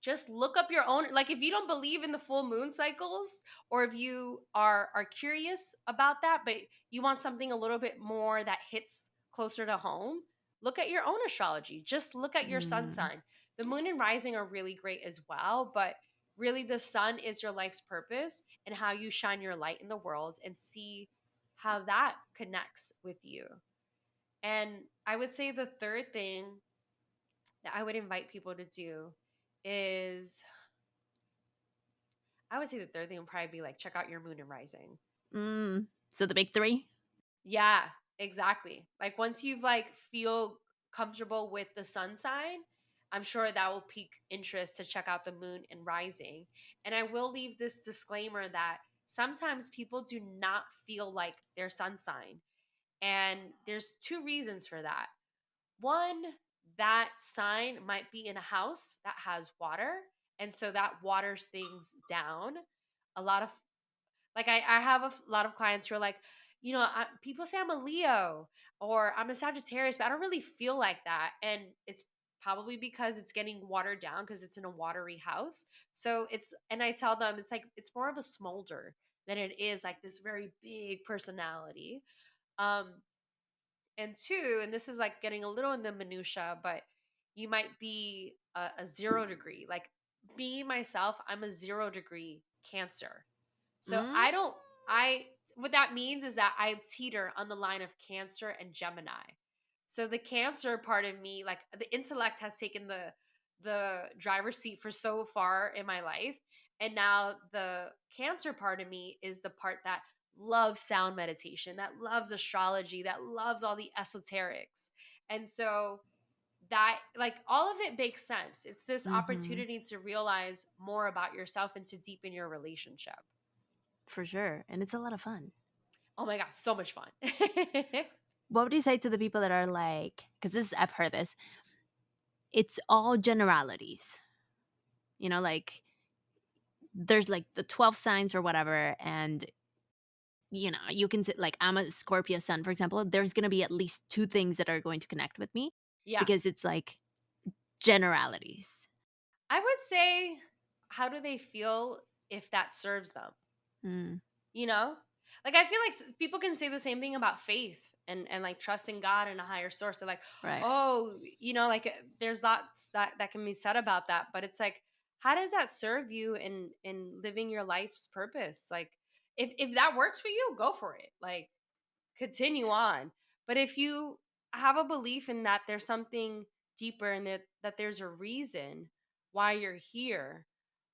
just look up your own, like if you don't believe in the full moon cycles, or if you are curious about that but you want something a little bit more that hits closer to home, look at your own astrology. Just look at your sun Mm. sign. The moon and rising are really great as well, but really the sun is your life's purpose and how you shine your light in the world, and see how that connects with you. And I would say the third thing that I would invite people to do is, I would say the third thing would probably be like check out your moon and rising. Mm. So the big three? Yeah, exactly. Like once you've like feel comfortable with the sun sign, I'm sure that will pique interest to check out the moon and rising. And I will leave this disclaimer that sometimes people do not feel like their sun sign. And there's two reasons for that. One, that sign might be in a house that has water, and so that waters things down. A lot of, like I have lot of clients who are like, people say I'm a Leo or I'm a Sagittarius, but I don't really feel like that. And it's probably because it's getting watered down because it's in a watery house. So and I tell them it's like, it's more of a smolder than it is like this very big personality. Um, and two, and this is like getting a little in the minutia, but you might be a 0 degree. Like me, myself, I'm a 0 degree Cancer. So Mm. what that means is that I teeter on the line of Cancer and Gemini. So the Cancer part of me, like the intellect has taken the driver's seat for so far in my life. And now the Cancer part of me is the part that loves sound meditation, that loves astrology, that loves all the esoterics. And so that, like, all of it makes sense. It's this Hmm. opportunity to realize more about yourself and to deepen your relationship. For sure. And it's a lot of fun. Oh my god, so much fun. What would you say to the people that are like, because this I've heard this, it's all generalities. Like there's like the 12 signs or whatever, and you can say like I'm a Scorpio sun, for example. There's gonna be at least two things that are going to connect with me Yeah. because it's like generalities. I would say, how do they feel if that serves them? Mm, You know? Like I feel like people can say the same thing about faith and like trusting God and a higher source. They're like, right. "Oh, like there's lots that can be said about that." But it's like, how does that serve you in living your life's purpose? Like if that works for you, go for it. Like continue on. But if you have a belief in that there's something deeper and that there's a reason why you're here,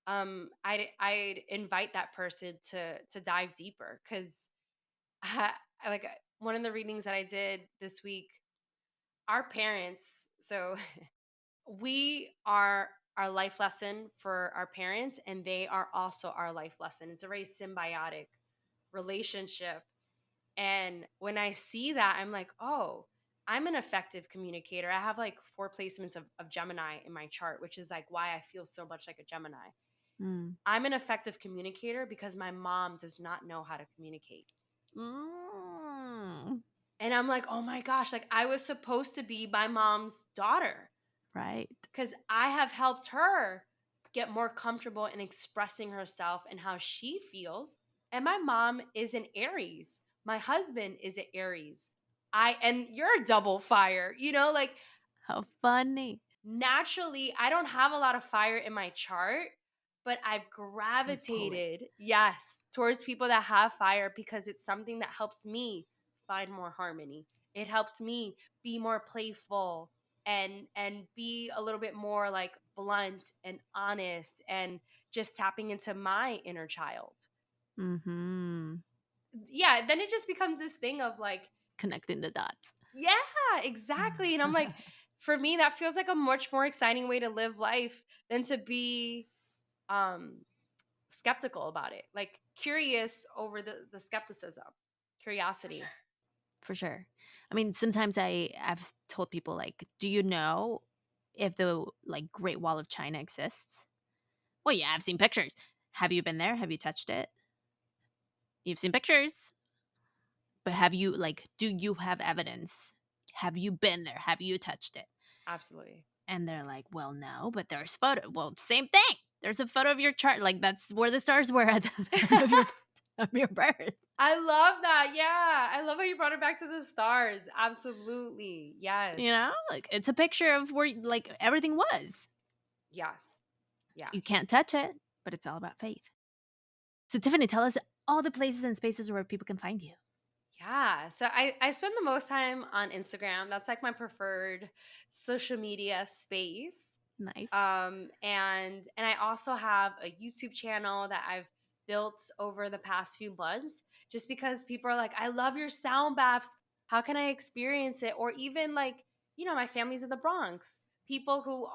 I'd invite that person to dive deeper, because like one of the readings that I did this week, our parents, so we are our life lesson for our parents and they are also our life lesson. It's a very symbiotic relationship. And when I see that, I'm like, oh, I'm an effective communicator. I have like 4 placements of Gemini in my chart, which is like why I feel so much like a Gemini. Mm. I'm an effective communicator because my mom does not know how to communicate. Mm, And I'm like, oh my gosh, like I was supposed to be my mom's daughter right. because I have helped her get more comfortable in expressing herself and how she feels. And my mom is an Aries. My husband is an Aries. And you're a double fire, like How funny. naturally, I don't have a lot of fire in my chart, but I've So poetic. gravitated, yes, towards people that have fire because it's something that helps me find more harmony. It helps me be more playful and be a little bit more like blunt and honest and just tapping into my inner child. Mm-hmm. Yeah, then it just becomes this thing of like, Connecting the dots. yeah, exactly. And I'm like, for me, that feels like a much more exciting way to live life than to be um skeptical about it. Like curious over the skepticism, curiosity. For sure. I mean, sometimes I've told people like, "Do you know if the like Great Wall of China exists?" Well, yeah, I've seen pictures. Have you been there? Have you touched it? You've seen pictures, but have you like do you have evidence? Have you been there? Have you touched it? Absolutely. And they're like, "Well, no, but there's photo." Well, same thing. There's a photo of your chart. Like that's where the stars were at the time of your birth. I love that. Yeah. I love how you brought it back to the stars. Absolutely. Yes. You know, like it's a picture of where like everything was. Yes. Yeah. You can't touch it, but it's all about faith. So, Tiffany, tell us all the places and spaces where people can find you. Yeah. So I spend the most time on Instagram. That's like my preferred social media space. Nice. And I also have a YouTube channel that I've built over the past few months just because people are like, I love your sound baths. How can I experience it? Or even like, my family's in the Bronx. People who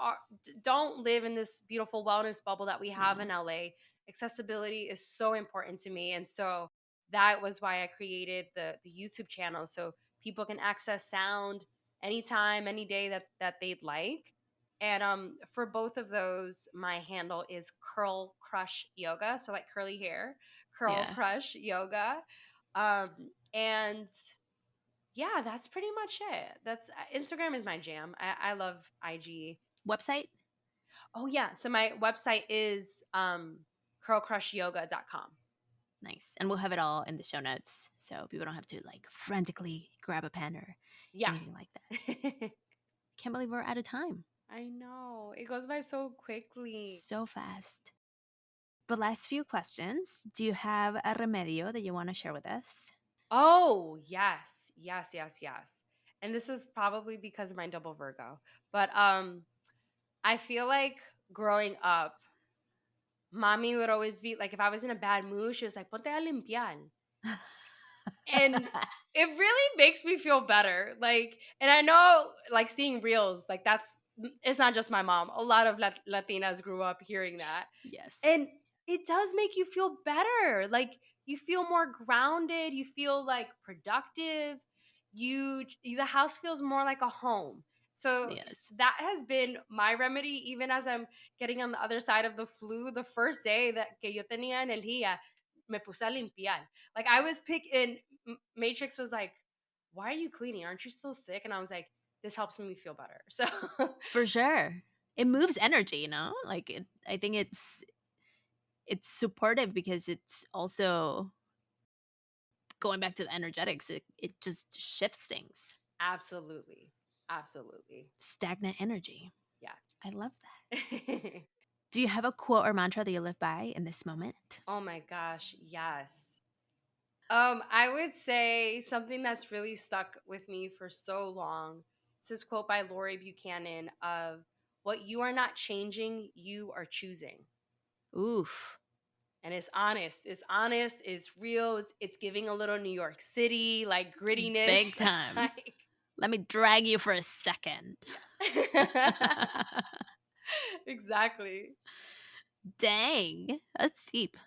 don't live in this beautiful wellness bubble that we have Yeah. in LA. Accessibility is so important to me. And so that was why I created the YouTube channel. So people can access sound anytime, any day that they'd like. And for both of those, my handle is Curl Crush Yoga. So like curly hair, Curl Yeah. Crush Yoga. And yeah, that's pretty much it. That's Instagram is my jam. I love IG. Website? Oh yeah. So my website is curlcrushyoga.com. Nice. And we'll have it all in the show notes so people don't have to like frantically grab a pen or Yeah. anything like that. Can't believe we're out of time. I know. It goes by so quickly. So fast. But last few questions. Do you have a remedio that you want to share with us? Oh, yes. Yes, yes, yes. And this was probably because of my double Virgo. But I feel like growing up, mommy would always be like if I was in a bad mood, she was like, "Ponte a limpiar." And it really makes me feel better. Like, and I know, like, seeing reels, like, it's not just my mom. A lot of Latinas grew up hearing that. Yes. And it does make you feel better. Like, you feel more grounded, you feel like productive. The house feels more like a home. So Yes. that has been my remedy, even as I'm getting on the other side of the flu. The first day that que yo tenía energía, me puse a limpiar. Like I was picking. Matrix was like, "Why are you cleaning? Aren't you still sick?" And I was like, "This helps me feel better." So For sure. It moves energy, you know? Like I think it's supportive because it's also going back to the energetics. It just shifts things. absolutely, absolutely, Stagnant energy. yeah. I love that. Do you have a quote or mantra that you live by in this moment? Oh my gosh, yes. I would say something that's really stuck with me for so long. It's this quote by Lori Buchanan of "What you are not changing, you are choosing." Oof. And it's honest. It's honest. It's real. It's giving a little New York City like Big grittiness. time. Like, Let me drag you for a second. yeah. Exactly. Dang. That's deep.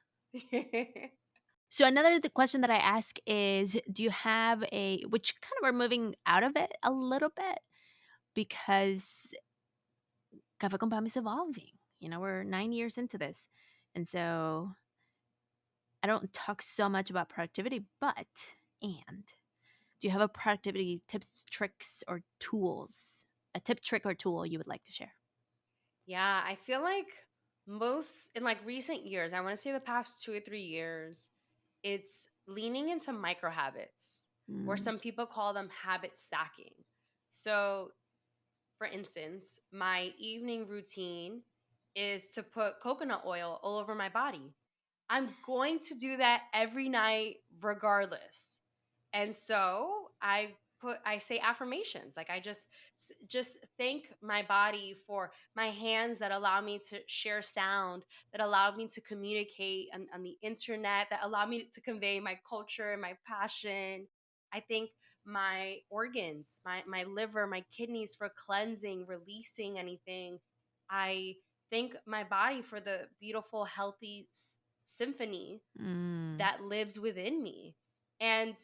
So another question that I ask is, do you have a which kind of we're moving out of it a little bit because Cafe con Pam is evolving. You know, we're 9 years into this. And so I don't talk so much about productivity, but and do you have a productivity tips, tricks, or tools? A tip, trick, or tool you would like to share? Yeah, I feel like most in like recent years, I want to say the past 2 or 3 years, it's leaning into micro habits, or Mm. some people call them habit stacking. So, for instance, my evening routine is to put coconut oil all over my body. I'm going to do that every night, regardless. And so I say affirmations. Like I just thank my body for my hands that allow me to share sound, that allow me to communicate on the internet, that allow me to convey my culture and my passion. I thank my organs, my liver, my kidneys for cleansing, releasing anything. I thank my body for the beautiful, healthy symphony Mm, that lives within me. And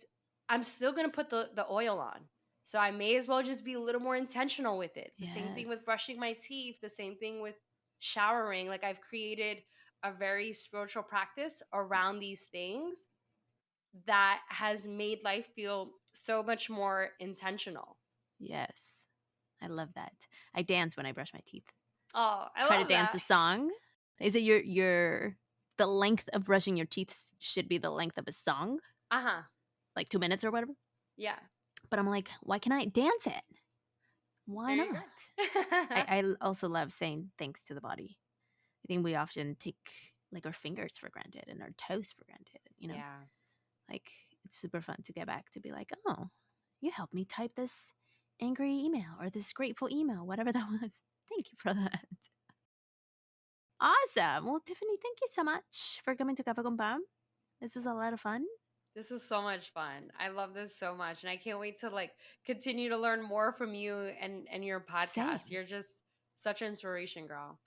I'm still going to put the oil on. So I may as well just be a little more intentional with it. The same thing with yes. brushing my teeth, the same thing with showering. Like I've created a very spiritual practice around these things that has made life feel so much more intentional. Yes. I love that. I dance when I brush my teeth. Oh, I Try to love dance that. a song. Is it your the length of brushing your teeth should be the length of a song, Uh-huh. like 2 minutes or whatever? Yeah. But I'm like, why can't I dance it? Why Very not? good. Also love saying thanks to the body. I think we often take like our fingers for granted and our toes for granted, you know? Yeah. Like it's super fun to get back to be like, oh, you helped me type this angry email or this grateful email, whatever that was. Thank you for that. Awesome. Well, Tiffany, thank you so much for coming to Cafe con Pam. This was a lot of fun. This is so much fun. I love this so much, and I can't wait to like continue to learn more from you and your podcast. Same. You're just such an inspiration, girl.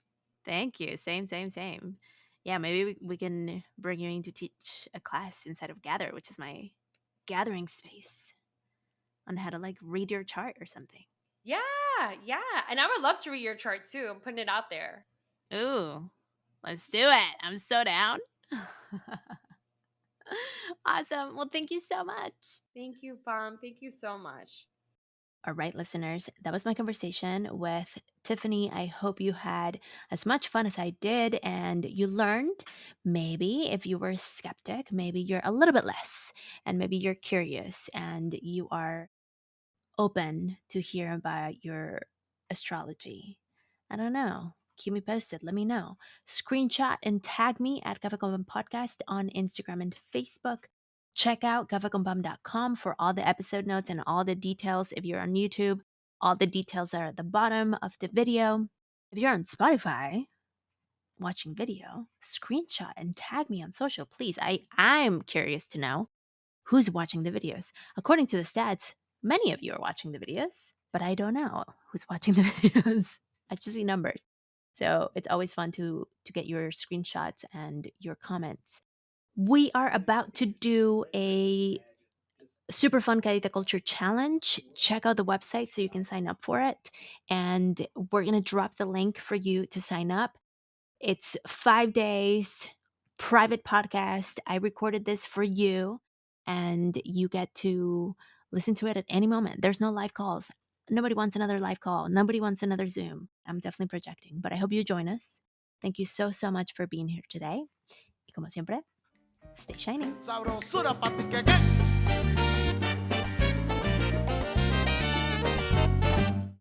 Thank you. Same, same, same. Yeah, maybe we can bring you in to teach a class inside of Gather, which is my gathering space on how to like read your chart or something. Yeah, yeah. And I would love to read your chart too. I'm putting it out there. Ooh, let's do it. I'm so down. Awesome. Well, thank you so much. Thank you, Pam. Thank you so much. All right, listeners, that was my conversation with Tiffany. I hope you had as much fun as I did and you learned. Maybe if you were a skeptic, maybe you're a little bit less, and maybe you're curious and you are open to hear about your astrology. I don't know. Keep me posted. Let me know. Screenshot and tag me at Cafe Con Pam Podcast on Instagram and Facebook. Check out cafeconpam.com for all the episode notes and all the details. If you're on YouTube, all the details are at the bottom of the video. If you're on Spotify watching video, screenshot and tag me on social, please. I'm curious to know who's watching the videos. According to the stats, many of you are watching the videos, but I don't know who's watching the videos. I just see numbers. So it's always fun to get your screenshots and your comments. We are about to do a super fun Carita Culture challenge. Check out the website so you can sign up for it. And we're going to drop the link for you to sign up. It's 5 days, private podcast. I recorded this for you, and you get to listen to it at any moment. There's no live calls. Nobody wants another live call. Nobody wants another Zoom. I'm definitely projecting, but I hope you join us. Thank you so, so much for being here today. Y como siempre, stay shining. Sabrosura pa' ti que